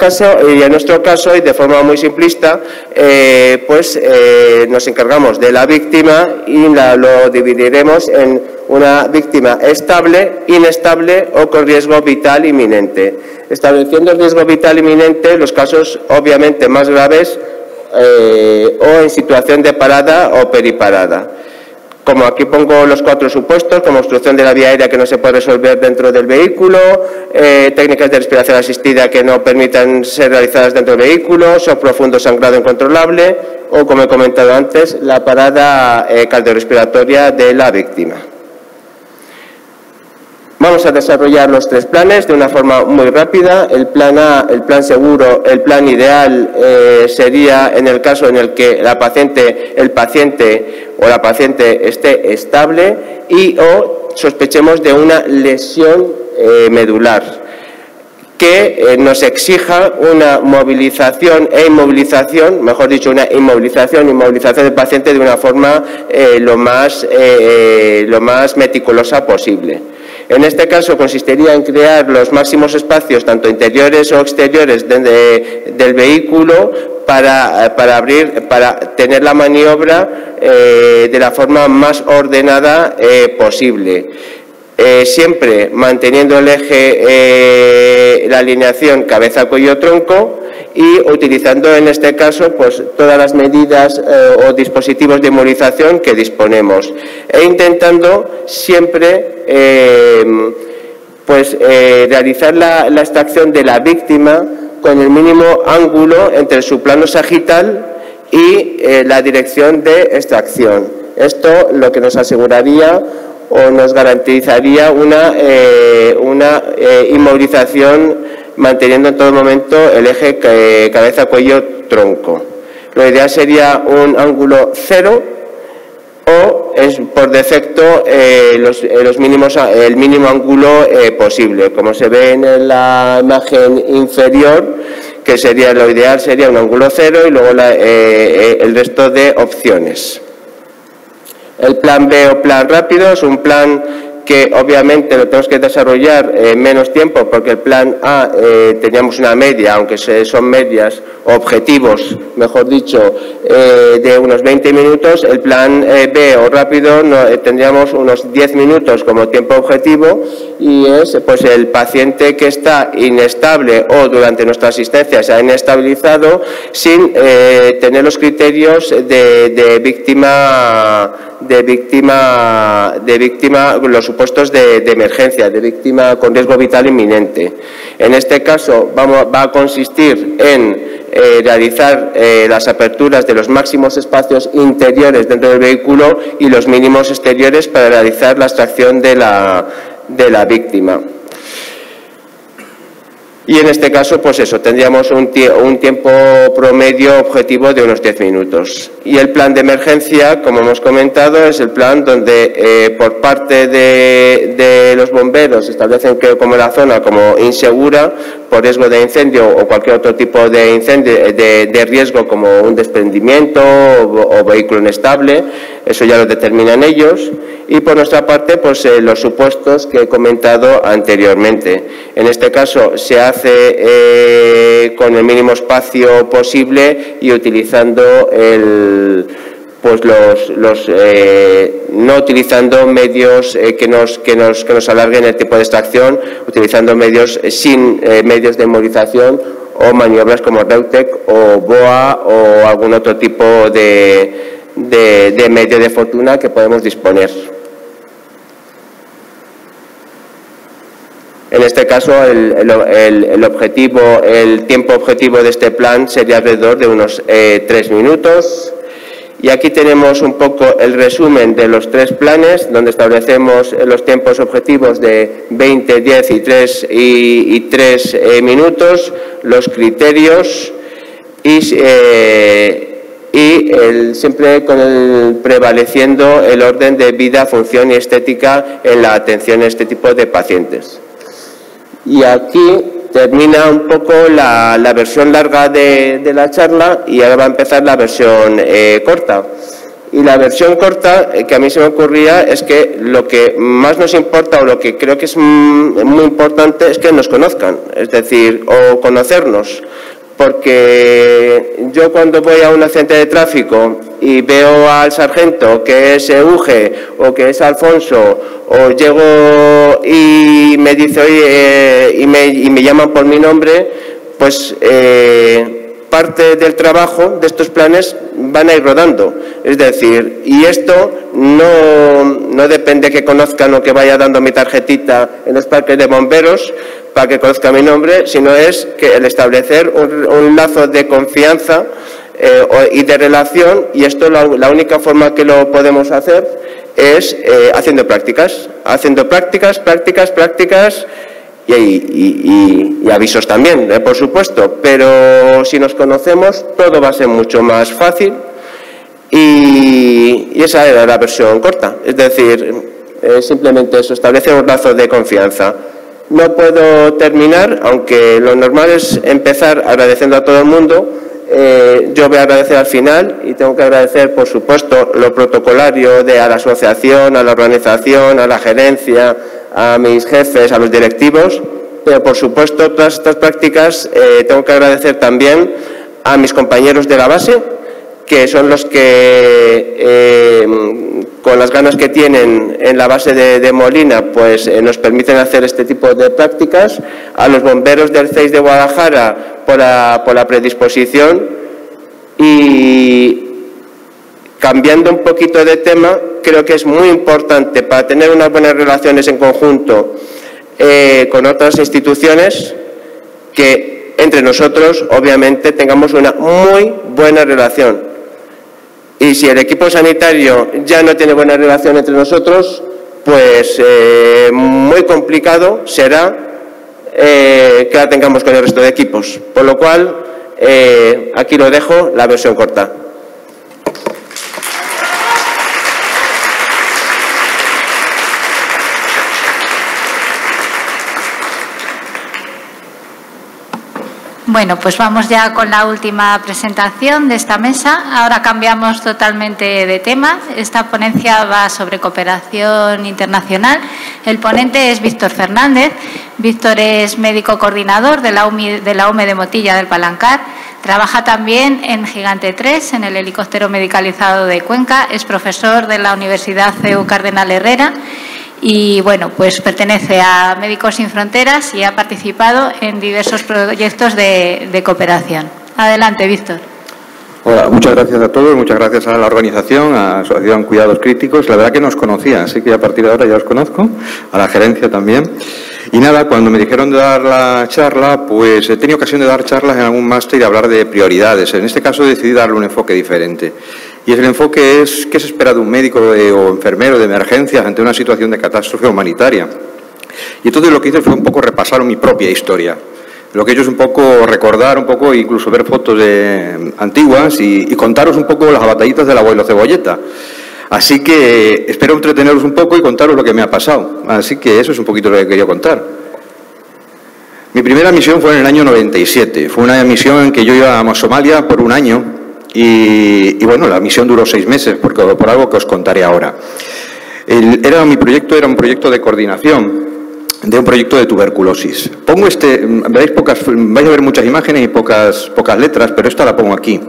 caso, y de forma muy simplista, nos encargamos de la víctima y lo dividiremos en una víctima estable, inestable o con riesgo vital inminente. Estableciendo el riesgo vital inminente, los casos obviamente más graves o en situación de parada o periparada. Como aquí pongo los 4 supuestos, como obstrucción de la vía aérea que no se puede resolver dentro del vehículo, técnicas de respiración asistida que no permitan ser realizadas dentro del vehículo, shock profundo, sangrado incontrolable o, como he comentado antes, la parada cardiorrespiratoria de la víctima. Vamos a desarrollar los 3 planes de una forma muy rápida. El plan A, el plan seguro, el plan ideal sería en el caso en el que el paciente o la paciente esté estable o sospechemos de una lesión medular que nos exija una movilización e inmovilización, mejor dicho, una inmovilización e inmovilización del paciente de una forma lo más meticulosa posible. En este caso consistiría en crear los máximos espacios, tanto interiores o exteriores del vehículo, para tener la maniobra de la forma más ordenada posible. Siempre manteniendo el eje, la alineación cabeza, cuello, tronco, y utilizando en este caso pues todas las medidas o dispositivos de inmovilización que disponemos, e intentando siempre realizar la extracción de la víctima con el mínimo ángulo entre su plano sagital y la dirección de extracción. Esto lo que nos aseguraría o nos garantizaría una inmovilización manteniendo en todo momento el eje cabeza, cuello, tronco. Lo ideal sería un ángulo 0 o por defecto el mínimo ángulo posible. Como se ve en la imagen inferior, que sería lo ideal, sería un ángulo 0 y luego el resto de opciones. El plan B o plan rápido es un plan que obviamente lo tenemos que desarrollar en menos tiempo, porque el plan A teníamos una media, aunque son medias, objetivos, mejor dicho, de unos 20 minutos. El plan B o rápido tendríamos unos 10 minutos como tiempo objetivo, y es pues el paciente que está inestable o durante nuestra asistencia se ha inestabilizado sin tener los criterios de víctima, los supuestos de emergencia, de víctima con riesgo vital inminente. En este caso va a consistir en realizar las aperturas de los máximos espacios interiores dentro del vehículo y los mínimos exteriores para realizar la extracción de la víctima. Y en este caso, pues eso, tendríamos un tiempo promedio objetivo de unos 10 minutos. Y el plan de emergencia, como hemos comentado, es el plan donde por parte de los bomberos establecen como la zona como insegura por riesgo de incendio o cualquier otro tipo de incendio, de riesgo como un desprendimiento o vehículo inestable. Eso ya lo determinan ellos. Y por nuestra parte, pues los supuestos que he comentado anteriormente. En este caso se hace con el mínimo espacio posible y utilizando no utilizando medios que nos alarguen el tiempo de extracción, utilizando medios sin medios de inmovilización o maniobras como Reutec o BOA o algún otro tipo de medio de fortuna que podemos disponer. En este caso, el tiempo objetivo de este plan sería alrededor de unos 3 minutos. Y aquí tenemos un poco el resumen de los 3 planes, donde establecemos los tiempos objetivos de 20, 10 y 3 minutos, los criterios siempre prevaleciendo el orden de vida, función y estética en la atención a este tipo de pacientes. Y aquí termina un poco la versión larga de la charla y ahora va a empezar la versión corta. Y la versión corta que a mí se me ocurría es que lo que más nos importa o lo que creo que es muy importante es que nos conozcan, es decir, o conocernos. Porque yo cuando voy a un accidente de tráfico y veo al sargento que es Euge o que es Alfonso, o llego y me dice, oye, y me llaman por mi nombre, pues parte del trabajo de estos planes van a ir rodando. Es decir, y esto no depende que conozcan o que vaya dando mi tarjetita en los parques de bomberos para que conozca mi nombre, sino es que el establecer un lazo de confianza y de relación, y esto la única forma que lo podemos hacer es haciendo prácticas, y avisos también, por supuesto, pero si nos conocemos todo va a ser mucho más fácil, y esa era la versión corta, es decir, simplemente eso, establecer un lazo de confianza. No puedo terminar, aunque lo normal es empezar agradeciendo a todo el mundo. Yo voy a agradecer al final y tengo que agradecer, por supuesto, lo protocolario a la asociación, a la organización, a la gerencia, a mis jefes, a los directivos, pero por supuesto todas estas prácticas tengo que agradecer también a mis compañeros de la base, que son los que con las ganas que tienen en la base de Molina, pues nos permiten hacer este tipo de prácticas, a los bomberos del CEIS de Guadalajara por la predisposición. Y cambiando un poquito de tema, creo que es muy importante para tener unas buenas relaciones en conjunto con otras instituciones que entre nosotros obviamente tengamos una muy buena relación. Y si el equipo sanitario ya no tiene buena relación entre nosotros, pues muy complicado será que la tengamos con el resto de equipos. Por lo cual, aquí lo dejo, la versión corta. Bueno, pues vamos ya con la última presentación de esta mesa. Ahora cambiamos totalmente de tema. Esta ponencia va sobre cooperación internacional. El ponente es Víctor Fernández. Víctor es médico coordinador de la UME de Motilla del Palancar. Trabaja también en Gigante 3, en el helicóptero medicalizado de Cuenca. Es profesor de la Universidad CEU Cardenal Herrera. Y bueno, pues pertenece a Médicos Sin Fronteras y ha participado en diversos proyectos de cooperación. Adelante, Víctor. Hola, muchas gracias a todos, muchas gracias a la organización, a la Asociación Cuidados Críticos. La verdad que nos conocía, así que a partir de ahora ya os conozco, a la gerencia también. Y nada, cuando me dijeron de dar la charla, pues he tenido ocasión de dar charlas en algún máster y hablar de prioridades. En este caso decidí darle un enfoque diferente. Y el enfoque es qué se espera de un médico o enfermero de emergencias ante una situación de catástrofe humanitaria. Y entonces lo que hice fue un poco repasar mi propia historia. Lo que he hecho es un poco recordar un poco, incluso ver fotos antiguas y contaros un poco las batallitas del abuelo Cebolleta. Así que espero entreteneros un poco y contaros lo que me ha pasado. Así que eso es un poquito lo que quería contar. Mi primera misión fue en el año 97. Fue una misión en que yo iba a Somalia por un año. Y bueno, la misión duró 6 meses, por algo que os contaré ahora. Mi proyecto era un proyecto de coordinación de un proyecto de tuberculosis. Vais a ver muchas imágenes y pocas letras, pero esta la pongo aquí.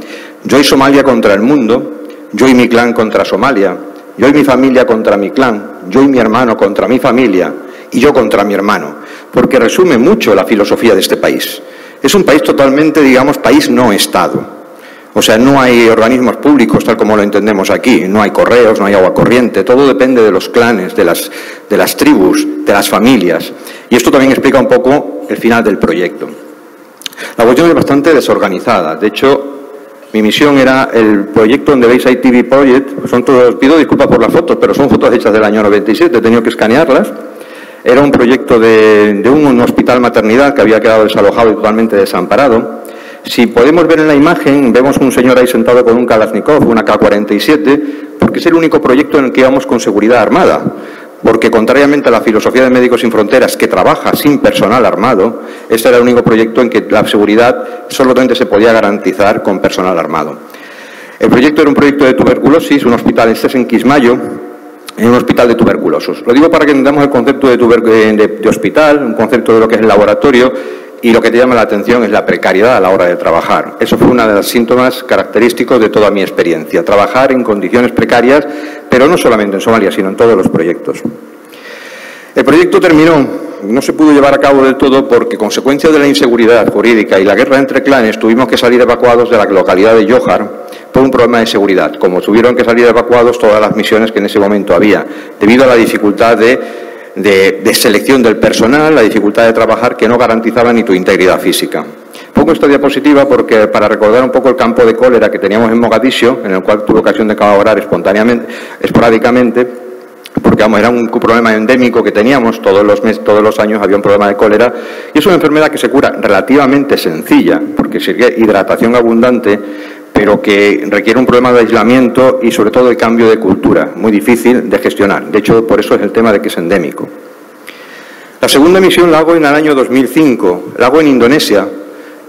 Yo y Somalia contra el mundo, yo y mi clan contra Somalia, yo y mi familia contra mi clan, yo y mi hermano contra mi familia y yo contra mi hermano, porque resume mucho la filosofía de este país. Es un país totalmente, digamos, país no Estado. O sea, no hay organismos públicos tal como lo entendemos aquí, no hay correos, no hay agua corriente, todo depende de los clanes, de las tribus, de las familias. Y esto también explica un poco el final del proyecto. La cuestión es bastante desorganizada. De hecho, mi misión era el proyecto donde veis ITV Project. Pido disculpas por las fotos, pero son fotos hechas del año 97, he tenido que escanearlas. Era un proyecto de un hospital maternidad que había quedado desalojado y totalmente desamparado. Si podemos ver en la imagen, vemos un señor ahí sentado con un Kalashnikov, una K-47, porque es el único proyecto en el que íbamos con seguridad armada. Porque contrariamente a la filosofía de Médicos Sin Fronteras, que trabaja sin personal armado, este era el único proyecto en que la seguridad solamente se podía garantizar con personal armado. El proyecto era un proyecto de tuberculosis, un hospital, este es en Quismayo, en un hospital de tuberculosos. Lo digo para que entendamos el concepto de hospital, un concepto de lo que es el laboratorio. Y lo que te llama la atención es la precariedad a la hora de trabajar. Eso fue uno de los síntomas característicos de toda mi experiencia. Trabajar en condiciones precarias, pero no solamente en Somalia, sino en todos los proyectos. El proyecto terminó, no se pudo llevar a cabo del todo porque, consecuencia de la inseguridad jurídica y la guerra entre clanes, tuvimos que salir evacuados de la localidad de Johar por un problema de seguridad, como tuvieron que salir evacuados todas las misiones que en ese momento había, debido a la dificultad de selección del personal, la dificultad de trabajar que no garantizaba ni tu integridad física. Pongo esta diapositiva porque para recordar un poco el campo de cólera que teníamos en Mogadiscio, en el cual tuve ocasión de colaborar esporádicamente, porque era un problema endémico que teníamos, todos los años había un problema de cólera, y es una enfermedad que se cura relativamente sencilla, porque sería hidratación abundante, pero que requiere un problema de aislamiento y sobre todo el cambio de cultura, muy difícil de gestionar. De hecho, por eso es el tema de que es endémico. La segunda misión la hago en el año 2005, la hago en Indonesia,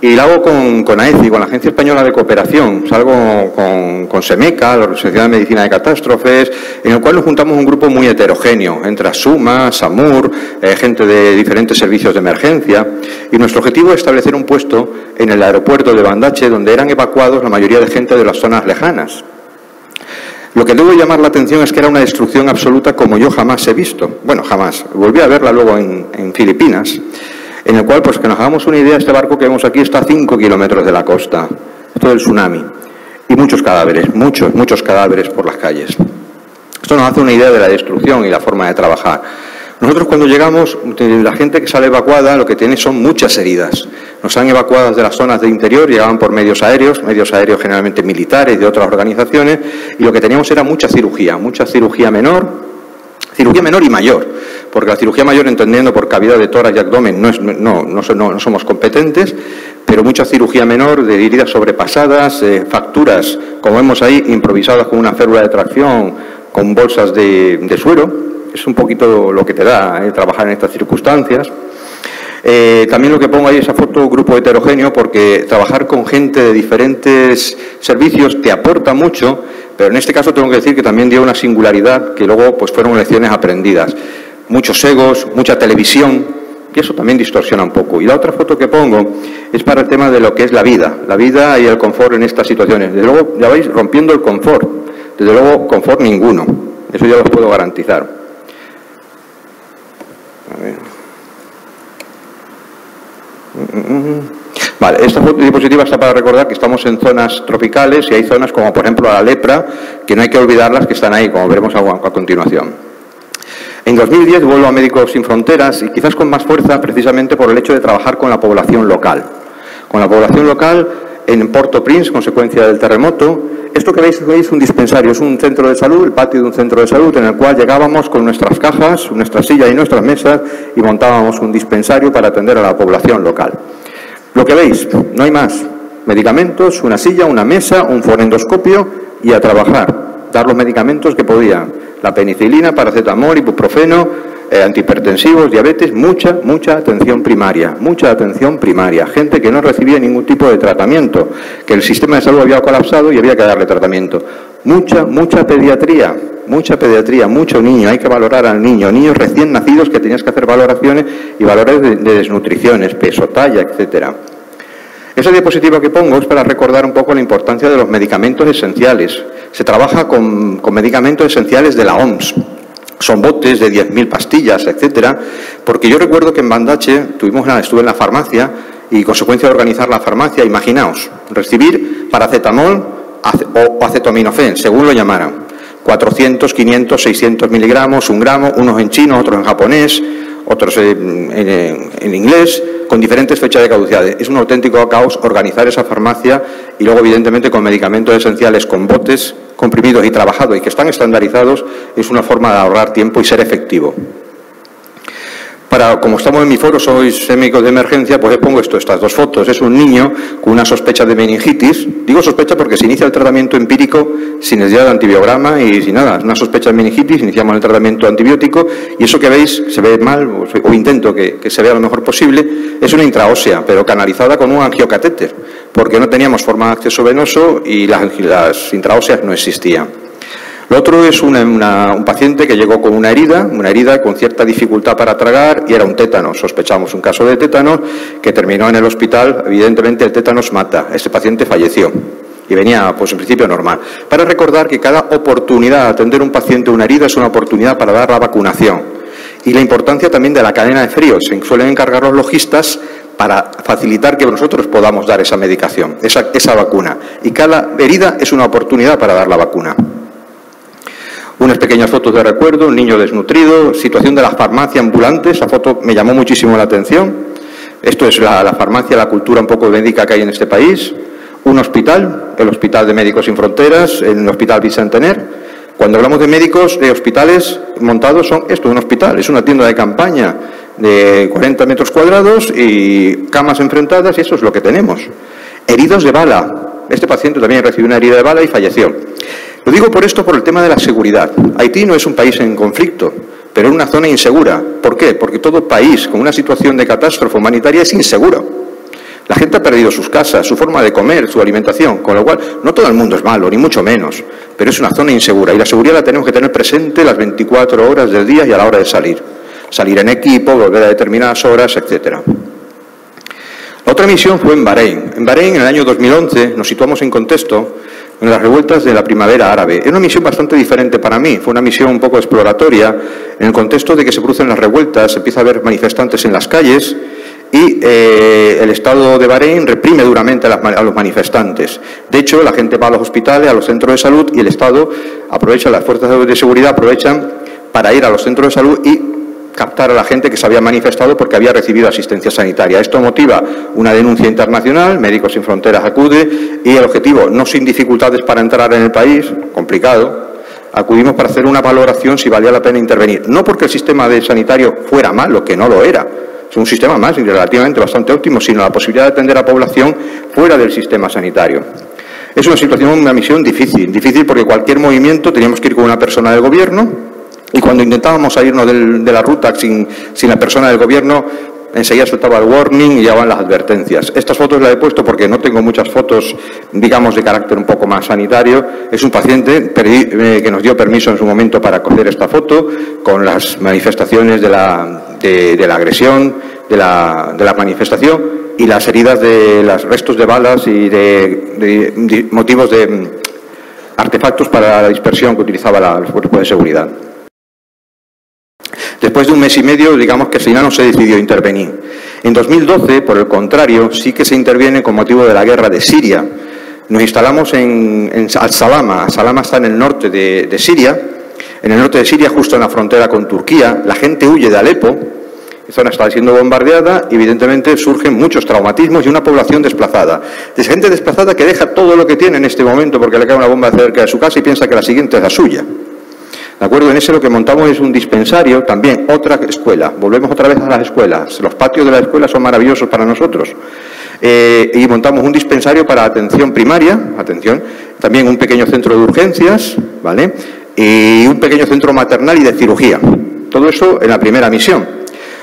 y la hago con AECI, con la Agencia Española de Cooperación. Salgo con SEMECA, la Organización de Medicina de Catástrofes, en el cual nos juntamos un grupo muy heterogéneo, entre ASUMA, SAMUR, gente de diferentes servicios de emergencia, y nuestro objetivo es establecer un puesto en el aeropuerto de Bandache, donde eran evacuados la mayoría de gente de las zonas lejanas. Lo que debo llamar la atención es que era una destrucción absoluta como yo jamás he visto. Bueno, jamás. Volví a verla luego en Filipinas, en el cual, pues que nos hagamos una idea, este barco que vemos aquí está a 5 kilómetros de la costa, esto del tsunami, y muchos cadáveres, muchos cadáveres por las calles. Esto nos hace una idea de la destrucción y la forma de trabajar. Nosotros cuando llegamos, la gente que sale evacuada lo que tiene son muchas heridas. Nos han evacuado de las zonas de interior, llegaban por medios aéreos generalmente militares de otras organizaciones, y lo que teníamos era mucha cirugía menor y mayor, porque la cirugía mayor, entendiendo por cavidad de tórax y abdomen, no somos competentes, pero mucha cirugía menor de heridas sobrepasadas, fracturas, como vemos ahí, improvisadas con una férula de tracción, con bolsas de suero. Es un poquito lo que te da trabajar en estas circunstancias. También lo que pongo ahí, esa foto, grupo heterogéneo, porque trabajar con gente de diferentes servicios te aporta mucho, pero en este caso tengo que decir que también dio una singularidad que luego pues fueron lecciones aprendidas. Muchos egos, mucha televisión, y eso también distorsiona un poco. Y la otra foto que pongo es para el tema de lo que es la vida y el confort en estas situaciones. Desde luego, ya vais rompiendo el confort. Desde luego, confort ninguno. Eso ya os puedo garantizar. A ver. Vale, esta diapositiva está para recordar que estamos en zonas tropicales y hay zonas como por ejemplo la lepra, que no hay que olvidarlas, que están ahí, como veremos a continuación. En 2010 vuelvo a Médicos Sin Fronteras y quizás con más fuerza precisamente por el hecho de trabajar con la población local. Con la población local en Port-au-Prince, consecuencia del terremoto. Esto que veis es un dispensario, es un centro de salud, el patio de un centro de salud, en el cual llegábamos con nuestras cajas, nuestra silla y nuestras mesas y montábamos un dispensario para atender a la población local. Lo que veis, no hay más. Medicamentos, una silla, una mesa, un fonendoscopio y a trabajar. Dar los medicamentos que podía. La penicilina, paracetamol, ibuprofeno, antihipertensivos, diabetes, mucha atención primaria. Mucha atención primaria. Gente que no recibía ningún tipo de tratamiento, que el sistema de salud había colapsado y había que darle tratamiento. Mucha pediatría, mucho niño. Hay que valorar al niño. Niños recién nacidos que tenías que hacer valoraciones y valores de desnutriciones, peso, talla, etcétera. Esa diapositiva que pongo es para recordar un poco la importancia de los medicamentos esenciales. Se trabaja con medicamentos esenciales de la OMS. Son botes de 10.000 pastillas, etcétera. Porque yo recuerdo que en Bandache estuve en la farmacia y, consecuencia de organizar la farmacia, imaginaos, recibir paracetamol o acetaminofén, según lo llamaran. 400, 500, 600 miligramos, 1 gramo, unos en chino, otros en japonés, otros en inglés, con diferentes fechas de caducidad. Es un auténtico caos organizar esa farmacia y luego, evidentemente, con medicamentos esenciales, con botes comprimidos y trabajados y que están estandarizados, es una forma de ahorrar tiempo y ser efectivo. Como estamos en mi foro, sois médicos de emergencia, pues pongo estas dos fotos. Es un niño con una sospecha de meningitis. Digo sospecha porque se inicia el tratamiento empírico sin necesidad de antibiograma y sin nada. Una sospecha de meningitis, iniciamos el tratamiento antibiótico y eso que veis se ve mal, o intento que se vea lo mejor posible, es una intraósea, pero canalizada con un angiocatéter, porque no teníamos forma de acceso venoso y las intraóseas no existían. Lo otro es un paciente que llegó con una herida con cierta dificultad para tragar y era un tétano. Sospechamos un caso de tétano que terminó en el hospital. Evidentemente el tétanos mata. Este paciente falleció y venía, pues en principio, normal. Para recordar que cada oportunidad de atender a un paciente una herida es una oportunidad para dar la vacunación. Y la importancia también de la cadena de frío. Se suelen encargar los logistas para facilitar que nosotros podamos dar esa medicación, esa vacuna. Y cada herida es una oportunidad para dar la vacuna. Unas pequeñas fotos de recuerdo, un niño desnutrido, situación de la farmacia ambulante, esa foto me llamó muchísimo la atención. Esto es la farmacia, la cultura un poco médica que hay en este país. Un hospital, el Hospital de Médicos Sin Fronteras, el Hospital Bicentenaire. Cuando hablamos de médicos, de hospitales montados, un hospital, es una tienda de campaña de 40 metros cuadrados y camas enfrentadas, y eso es lo que tenemos. Heridos de bala. Este paciente también recibió una herida de bala y falleció. Lo digo por el tema de la seguridad. Haití no es un país en conflicto, pero es una zona insegura. ¿Por qué? Porque todo país con una situación de catástrofe humanitaria es inseguro. La gente perdido sus casas, su forma de comer, su alimentación, con lo cual no todo el mundo es malo, ni mucho menos, pero es una zona insegura y la seguridad la tenemos que tener presente las 24 horas del día y a la hora de salir. Salir en equipo, volver a determinadas horas, etcétera. La otra misión fue en Bahrein. En Bahrein, en el año 2011, nos situamos en contexto en las revueltas de la primavera árabe. Era una misión bastante diferente para mí, fue una misión un poco exploratoria, en el contexto de que se producen las revueltas, se empieza a ver manifestantes en las calles y el Estado de Bahrein reprime duramente a los manifestantes. De hecho, la gente va a los hospitales, a los centros de salud y el Estado aprovecha, las fuerzas de seguridad aprovechan para ir a los centros de salud y captar a la gente que se había manifestado porque había recibido asistencia sanitaria. Esto motiva una denuncia internacional, Médicos Sin Fronteras acude y el objetivo, no sin dificultades para entrar en el país, complicado, acudimos para hacer una valoración si valía la pena intervenir. No porque el sistema sanitario fuera malo, que no lo era, es un sistema más y relativamente bastante óptimo, sino la posibilidad de atender a población fuera del sistema sanitario. Es una situación, una misión difícil porque cualquier movimiento teníamos que ir con una persona del gobierno. Y cuando intentábamos salirnos de la ruta sin la persona del gobierno, enseguida soltaba el warning y ya van las advertencias. Estas fotos las he puesto porque no tengo muchas fotos, digamos, de carácter un poco más sanitario. Es un paciente que nos dio permiso en su momento para coger esta foto, con las manifestaciones de la agresión, de la manifestación y las heridas de los restos de balas y de motivos de artefactos para la dispersión que utilizaba el cuerpo de seguridad. Después de un mes y medio, digamos que al final no se decidió intervenir. En 2012, por el contrario, sí que se interviene con motivo de la guerra de Siria. Nos instalamos en Al-Salama. Al-Salama está en el norte de Siria. En el norte de Siria, justo en la frontera con Turquía. La gente huye de Alepo. La zona está siendo bombardeada y, evidentemente, surgen muchos traumatismos y una población desplazada. Es gente desplazada que deja todo lo que tiene en este momento porque le cae una bomba cerca de su casa y piensa que la siguiente es la suya. ¿De acuerdo? En ese lo que montamos es un dispensario, también otra escuela. Volvemos otra vez a las escuelas. Los patios de la escuela son maravillosos para nosotros. Y montamos un dispensario para atención primaria, también un pequeño centro de urgencias, ¿vale? Y un pequeño centro maternal y de cirugía. Todo eso en la primera misión.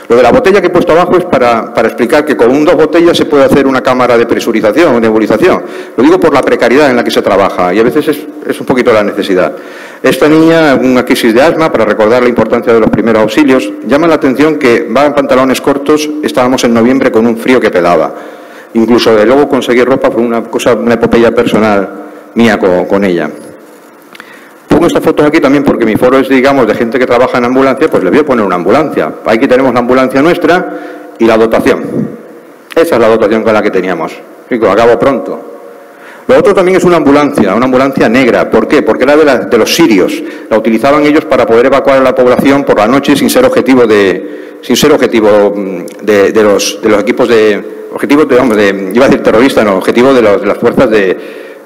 Lo de la botella que he puesto abajo es para explicar que con 2 botellas se puede hacer una cámara de presurización o nebulización. Lo digo por la precariedad en la que se trabaja y a veces es un poquito la necesidad. Esta niña, una crisis de asma, para recordar la importancia de los primeros auxilios, llama la atención que va en pantalones cortos, estábamos en noviembre con un frío que pelaba. Incluso de luego conseguir ropa fue una epopeya personal mía con ella. Pongo estas fotos aquí también porque mi foro es, digamos, de gente que trabaja en ambulancia, pues le voy a poner una ambulancia. Aquí tenemos la ambulancia nuestra y la dotación. Esa es la dotación con la que teníamos. Fico, acabo pronto. Lo otro también es una ambulancia negra. ¿Por qué? Porque era de los sirios. La utilizaban ellos para poder evacuar a la población por la noche sin ser objetivo de los equipos iba a decir terroristas, no, objetivo de las fuerzas de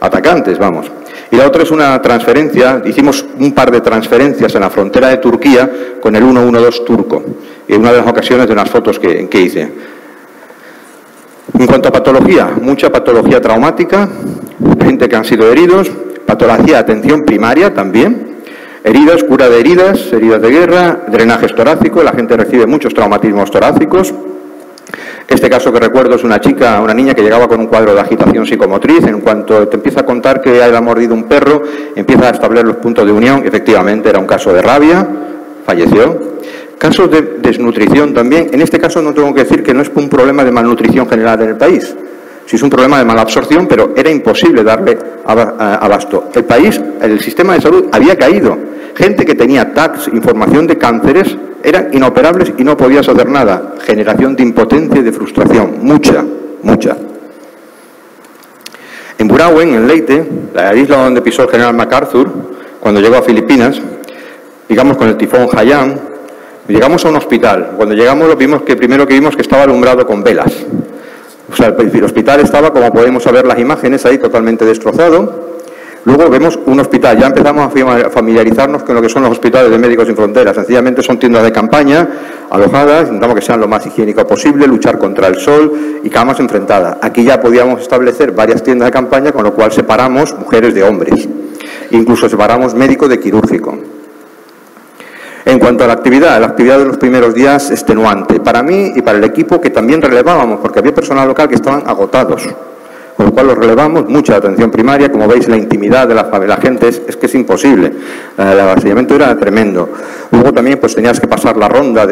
atacantes, vamos. Y la otra es una transferencia, hicimos un par de transferencias en la frontera de Turquía con el 112 turco, en una de las ocasiones de unas fotos que hice. En cuanto a patología, mucha patología traumática, gente que han sido heridos, patología de atención primaria también, heridas, cura de heridas de guerra, drenajes torácicos, la gente recibe muchos traumatismos torácicos. Este caso que recuerdo es una niña que llegaba con un cuadro de agitación psicomotriz. En cuanto te empieza a contar que ha mordido un perro, empieza a establecer los puntos de unión. Efectivamente, era un caso de rabia, falleció. Casos de desnutrición también. En este caso no tengo que decir que no es un problema de malnutrición general en el país. Sí es un problema de mala absorción, pero era imposible darle abasto. El sistema de salud había caído. Gente que tenía TACs, información de cánceres, eran inoperables y no podías hacer nada. Generación de impotencia y de frustración. Mucha. En Burauen, en Leyte, la isla donde pisó el general MacArthur, cuando llegó a Filipinas, llegamos con el tifón Haiyan, llegamos a un hospital. Cuando llegamos primero que vimos que estaba alumbrado con velas. O sea, el hospital estaba, como podemos ver las imágenes, ahí totalmente destrozado. Luego vemos un hospital, ya empezamos a familiarizarnos con lo que son los hospitales de Médicos Sin Fronteras. Sencillamente son tiendas de campaña, alojadas, intentamos que sean lo más higiénico posible, luchar contra el sol y camas enfrentadas. Aquí ya podíamos establecer varias tiendas de campaña, con lo cual separamos mujeres de hombres. Incluso separamos médico de quirúrgico. En cuanto a la actividad de los primeros días extenuante, para mí y para el equipo que también relevábamos, porque había personal local que estaban agotados, con lo cual los relevamos, mucha atención primaria, como veis la intimidad de la gente es que es imposible, el avasallamiento era tremendo. Luego también pues tenías que pasar la ronda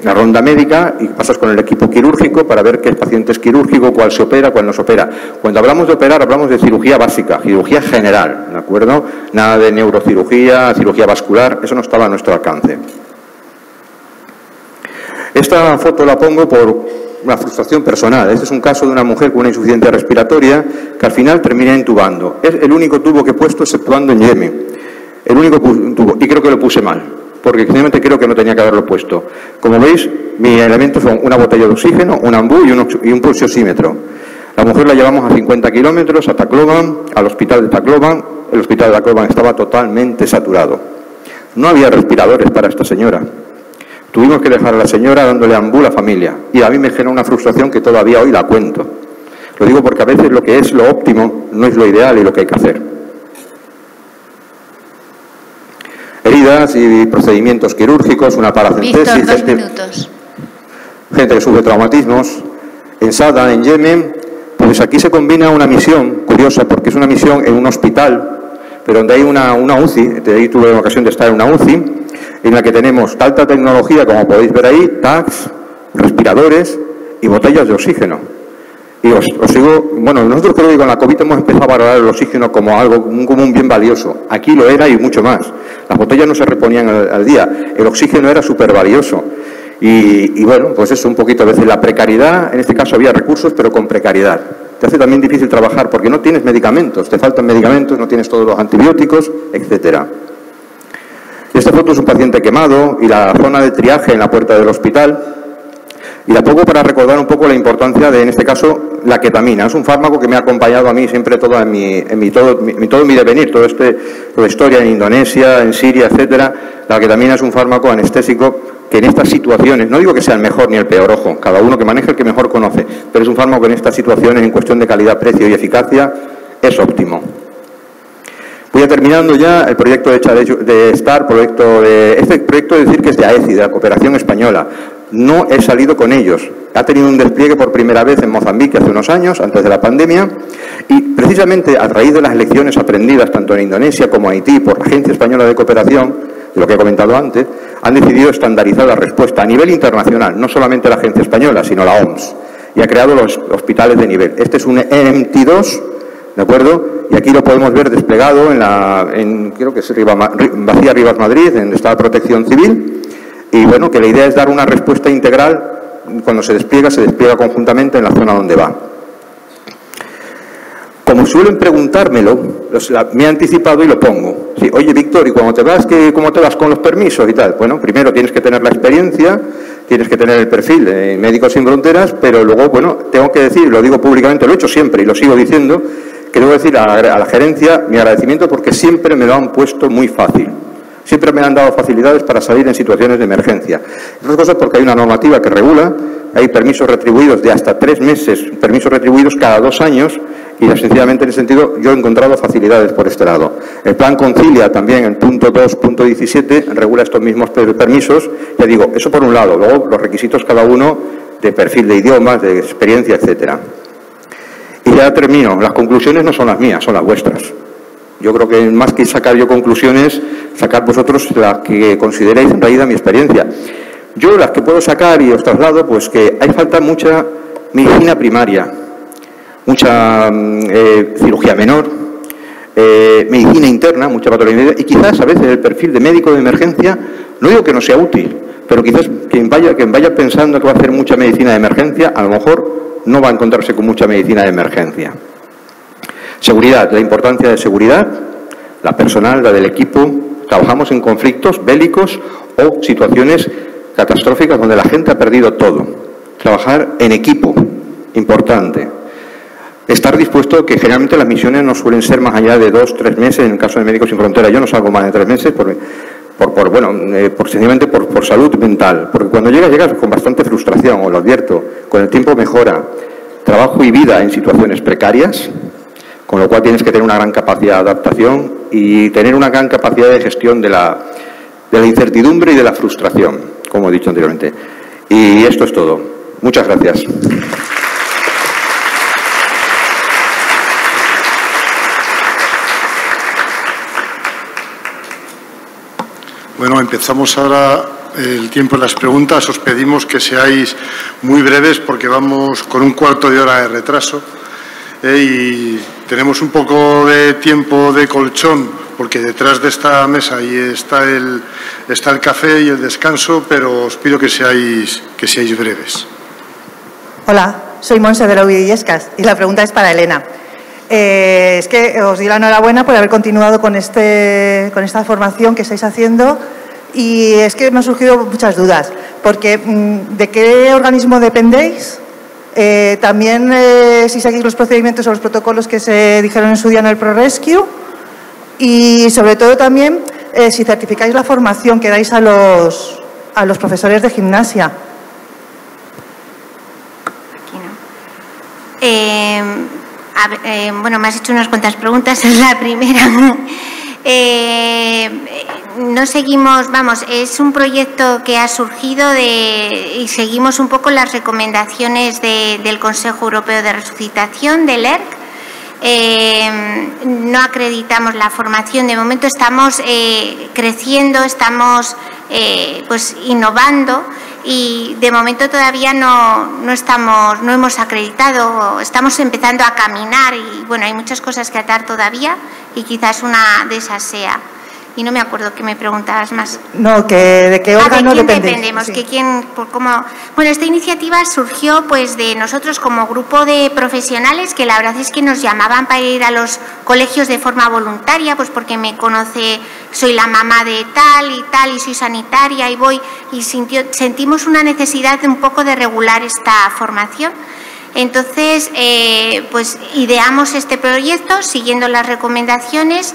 la ronda médica y pasas con el equipo quirúrgico para ver qué paciente es quirúrgico, cuál se opera, cuál no se opera. Cuando hablamos de operar, hablamos de cirugía básica, cirugía general, ¿de acuerdo? Nada de neurocirugía, cirugía vascular, eso no estaba a nuestro alcance. Esta foto la pongo por una frustración personal. Este es un caso de una mujer con una insuficiencia respiratoria que al final termina intubando. Es el único tubo que he puesto exceptuando en Yemen. El único tubo, y creo que lo puse mal, porque finalmente creo que no tenía que haberlo puesto. Como veis, mis elementos son una botella de oxígeno, un ambú y un pulsiosímetro. La mujer la llevamos a 50 kilómetros, a Tacloban, al hospital de Tacloban. El hospital de Tacloban estaba totalmente saturado. No había respiradores para esta señora. Tuvimos que dejar a la señora dándole ambú a la familia. Y a mí me genera una frustración que todavía hoy la cuento. Lo digo porque a veces lo que es lo óptimo no es lo ideal y lo que hay que hacer. Heridas y procedimientos quirúrgicos, una paracentesis, gente que sufre traumatismos. En Sada, en Yemen, pues aquí se combina una misión curiosa, porque es una misión en un hospital, pero donde hay una UCI, de ahí tuve la ocasión de estar en una UCI, en la que tenemos alta tecnología, como podéis ver ahí, tags, respiradores y botellas de oxígeno. Y os digo, bueno, nosotros creo que con la COVID hemos empezado a valorar el oxígeno como un bien valioso. Aquí lo era y mucho más. Las botellas no se reponían al día, el oxígeno era súper valioso. Y bueno, pues eso un poquito a veces la precariedad, en este caso había recursos, pero con precariedad. Te hace también difícil trabajar porque no tienes medicamentos, te faltan medicamentos, no tienes todos los antibióticos, etcétera. Esta foto es un paciente quemado y la zona de triaje en la puerta del hospital. Y la pongo para recordar un poco la importancia de, en este caso, la ketamina. Es un fármaco que me ha acompañado a mí siempre todo mi devenir, toda historia en Indonesia, en Siria, etcétera. La ketamina es un fármaco anestésico que en estas situaciones, no digo que sea el mejor ni el peor, ojo, cada uno que maneje el que mejor conoce, pero es un fármaco que en estas situaciones, en cuestión de calidad, precio y eficacia, es óptimo. Voy a terminando ya el proyecto de STAR, este proyecto de decir que es de AECI, de la Cooperación Española. No he salido con ellos. Ha tenido un despliegue por primera vez en Mozambique hace unos años, antes de la pandemia, y precisamente a raíz de las lecciones aprendidas tanto en Indonesia como en Haití por la Agencia Española de Cooperación, de lo que he comentado antes, han decidido estandarizar la respuesta a nivel internacional, no solamente la Agencia Española, sino la OMS, y ha creado los hospitales de nivel. Este es un EMT2, ¿de acuerdo? Y aquí lo podemos ver desplegado creo que es Vacía Rivas Madrid, en Estado de Protección Civil. Y bueno, que la idea es dar una respuesta integral. Cuando se despliega conjuntamente en la zona donde va. Como suelen preguntármelo, me he anticipado y lo pongo. Sí, oye, Víctor, ¿y cuando te vas, cómo te vas con los permisos y tal? Bueno, primero tienes que tener la experiencia, tienes que tener el perfil de Médicos Sin Fronteras, pero luego, bueno, tengo que decir, lo digo públicamente, lo he hecho siempre y lo sigo diciendo, que debo decir a la gerencia mi agradecimiento porque siempre me lo han puesto muy fácil. Siempre me han dado facilidades para salir en situaciones de emergencia. Otras cosas porque hay una normativa que regula, hay permisos retribuidos de hasta 3 meses, permisos retribuidos cada 2 años, y sencillamente en ese sentido yo he encontrado facilidades por este lado. El plan Concilia también, en punto 2.17, regula estos mismos permisos. Ya digo, eso por un lado, luego los requisitos cada uno de perfil de idiomas, de experiencia, etcétera. Y ya termino, las conclusiones no son las mías, son las vuestras. Yo creo que más que sacar yo conclusiones, sacar vosotros las que consideréis en realidad mi experiencia. Yo las que puedo sacar y os traslado, pues que hay falta mucha medicina primaria, mucha cirugía menor, medicina interna, mucha patología, y quizás a veces el perfil de médico de emergencia, no digo que no sea útil, pero quizás quien vaya pensando que va a hacer mucha medicina de emergencia, a lo mejor no va a encontrarse con mucha medicina de emergencia. Seguridad, la importancia de seguridad, la personal, la del equipo. Trabajamos en conflictos bélicos o situaciones catastróficas donde la gente ha perdido todo. Trabajar en equipo, importante. Estar dispuesto, que generalmente las misiones no suelen ser más allá de 2 o 3 meses, en el caso de Médicos Sin Fronteras. Yo no salgo más de 3 meses sencillamente por salud mental. Porque cuando llegas con bastante frustración, os lo advierto, con el tiempo mejora. Trabajo y vida en situaciones precarias, con lo cual tienes que tener una gran capacidad de adaptación y tener una gran capacidad de gestión de de la incertidumbre y de la frustración, como he dicho anteriormente. Y esto es todo. Muchas gracias. Bueno, empezamos ahora el tiempo de las preguntas. Os pedimos que seáis muy breves porque vamos con un cuarto de hora de retraso y tenemos un poco de tiempo de colchón porque detrás de esta mesa ahí está el café y el descanso, pero os pido que seáis breves. Hola, soy Monse de la UBI de Illescas y la pregunta es para Elena. Es que os doy la enhorabuena por haber continuado con esta formación que estáis haciendo y es que me han surgido muchas dudas, porque ¿de qué organismo dependéis? También si seguís los procedimientos o los protocolos que se dijeron en su día en el ProRescue y sobre todo también si certificáis la formación que dais a los profesores de gimnasia. Aquí no. Bueno, me has hecho unas cuantas preguntas, es la primera. No seguimos, vamos, es un proyecto que ha surgido y seguimos un poco las recomendaciones del Consejo Europeo de Resucitación, del ERC. No acreditamos la formación, de momento estamos creciendo, estamos pues innovando. Y de momento todavía no hemos acreditado, estamos empezando a caminar y bueno, hay muchas cosas que atar todavía y quizás una de esas sea. Y no me acuerdo qué me preguntabas más. No, ¿de qué órgano dependemos? Sí. Bueno, esta iniciativa surgió pues de nosotros como grupo de profesionales que la verdad es que nos llamaban para ir a los colegios de forma voluntaria, pues porque me conoce, soy la mamá de tal y soy sanitaria y voy y sentimos una necesidad de un poco de regular esta formación. Entonces, pues ideamos este proyecto siguiendo las recomendaciones.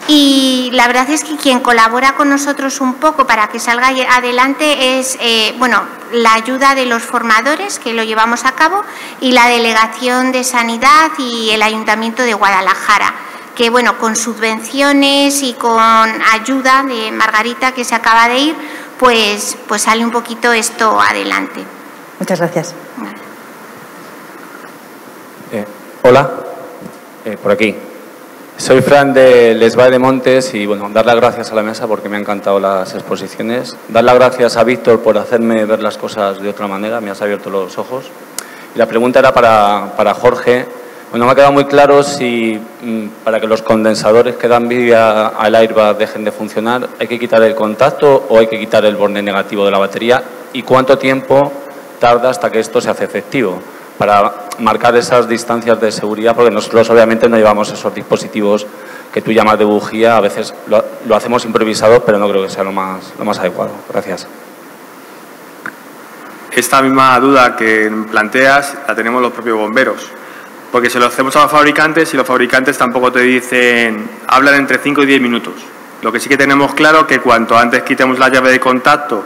Y la verdad es que quien colabora con nosotros un poco para que salga adelante es, la ayuda de los formadores, que lo llevamos a cabo, y la Delegación de Sanidad y el Ayuntamiento de Guadalajara, que, bueno, con subvenciones y con ayuda de Margarita, que se acaba de ir, pues sale un poquito esto adelante. Muchas gracias. Hola, por aquí. Soy Fran de Les Valdemontes y, bueno, dar las gracias a la mesa porque me han encantado las exposiciones. Dar las gracias a Víctor por hacerme ver las cosas de otra manera, me has abierto los ojos. Y la pregunta era para Jorge. Bueno, me ha quedado muy claro si para que los condensadores que dan vida al airbag dejen de funcionar hay que quitar el contacto o hay que quitar el borde negativo de la batería y cuánto tiempo tarda hasta que esto se hace efectivo, para marcar esas distancias de seguridad, porque nosotros obviamente no llevamos esos dispositivos que tú llamas de bujía, a veces lo hacemos improvisado, pero no creo que sea lo más adecuado. Gracias. Esta misma duda que planteas la tenemos los propios bomberos, porque se lo hacemos a los fabricantes y los fabricantes tampoco te dicen, hablan entre 5 y 10 minutos. Lo que sí que tenemos claro que cuanto antes quitemos la llave de contacto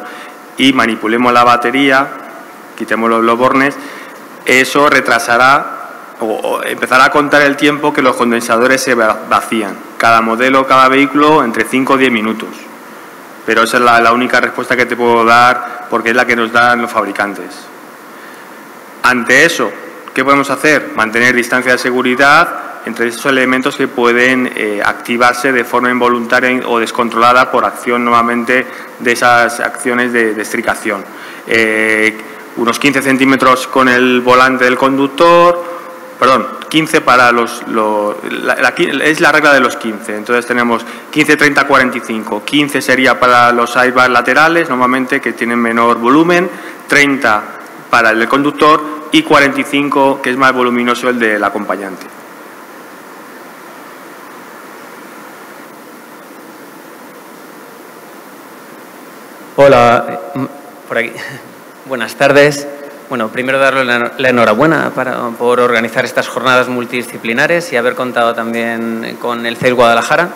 y manipulemos la batería, quitemos los bornes, eso retrasará o empezará a contar el tiempo que los condensadores se vacían. Cada modelo, cada vehículo, entre 5 o 10 minutos. Pero esa es la única respuesta que te puedo dar porque es la que nos dan los fabricantes. Ante eso, ¿qué podemos hacer? Mantener distancia de seguridad entre esos elementos que pueden activarse de forma involuntaria o descontrolada por acción nuevamente de esas acciones de estricación. Unos 15 centímetros con el volante del conductor, perdón, 15 para es la regla de los 15, entonces tenemos 15, 30, 45, 15 sería para los airbags laterales, normalmente que tienen menor volumen, 30 para el del conductor y 45 que es más voluminoso el del acompañante. Hola, por aquí. Buenas tardes. Bueno, primero darle la enhorabuena por organizar estas jornadas multidisciplinares y haber contado también con el CEIS Guadalajara.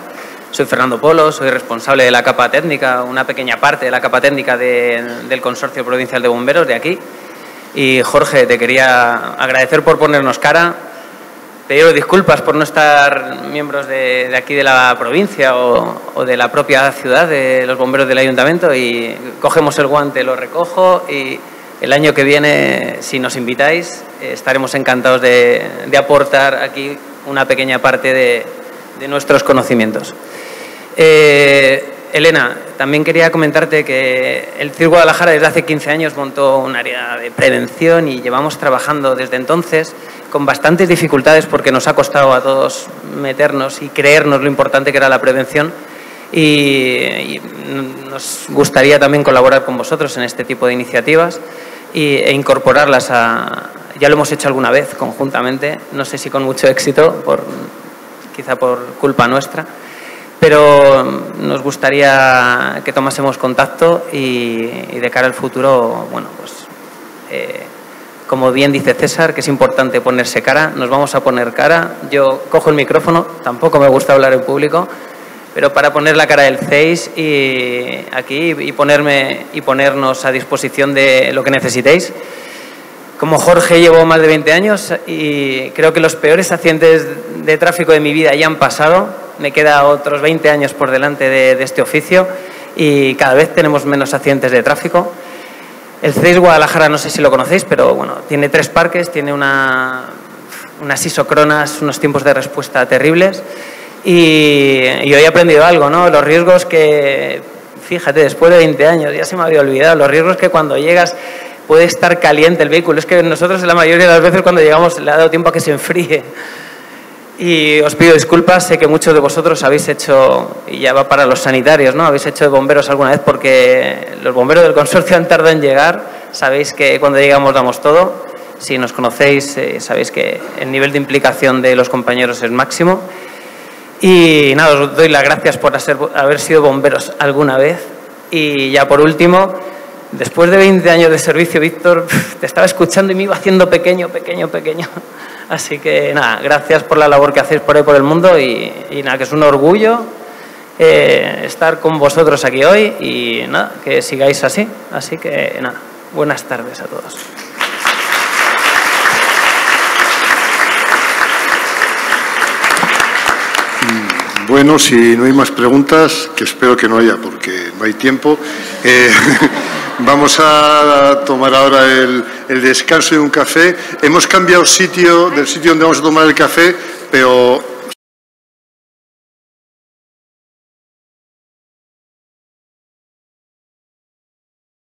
Soy Fernando Polo, soy responsable de la capa técnica, una pequeña parte de la capa técnica del Consorcio Provincial de Bomberos de aquí. Y Jorge, te quería agradecer por ponernos cara pediros disculpas por no estar miembros de aquí de la provincia o de la propia ciudad, de los bomberos del ayuntamiento, y cogemos el guante, lo recojo y el año que viene, si nos invitáis, estaremos encantados de aportar aquí una pequeña parte de nuestros conocimientos. Elena, también quería comentarte que el CIR Guadalajara desde hace 15 años montó un área de prevención y llevamos trabajando desde entonces con bastantes dificultades porque nos ha costado a todos meternos y creernos lo importante que era la prevención, y nos gustaría también colaborar con vosotros en este tipo de iniciativas e incorporarlas ya lo hemos hecho alguna vez conjuntamente, no sé si con mucho éxito, quizá por culpa nuestra, pero nos gustaría que tomásemos contacto y de cara al futuro, bueno, pues como bien dice César, que es importante ponerse cara, nos vamos a poner cara. Yo cojo el micrófono, tampoco me gusta hablar en público, pero para poner la cara del CEIS y aquí y ponernos a disposición de lo que necesitéis. Como Jorge llevo más de 20 años y creo que los peores accidentes de tráfico de mi vida ya han pasado. Me queda otros 20 años por delante de este oficio y cada vez tenemos menos accidentes de tráfico. El CEIS Guadalajara, no sé si lo conocéis, pero bueno, tiene 3 parques, tiene unas isocronas, unos tiempos de respuesta terribles y hoy he aprendido algo, ¿no? Los riesgos que, fíjate, después de 20 años, ya se me había olvidado, los riesgos que cuando llegas puede estar caliente el vehículo. Es que nosotros la mayoría de las veces cuando llegamos le ha dado tiempo a que se enfríe. Y os pido disculpas, sé que muchos de vosotros habéis hecho, y ya va para los sanitarios, ¿no? Habéis hecho de bomberos alguna vez porque los bomberos del consorcio han tardado en llegar. Sabéis que cuando llegamos damos todo. Si nos conocéis, sabéis que el nivel de implicación de los compañeros es máximo. Y nada, os doy las gracias por haber sido bomberos alguna vez. Y ya por último, después de 20 años de servicio, Víctor, te estaba escuchando y me iba haciendo pequeño. Así que nada, gracias por la labor que hacéis por ahí por el mundo y nada, que es un orgullo estar con vosotros aquí hoy y nada, que sigáis así. Así que nada, buenas tardes a todos. Bueno, si no hay más preguntas, que espero que no haya porque no hay tiempo, vamos a tomar ahora el descanso de un café. Hemos cambiado del sitio donde vamos a tomar el café, pero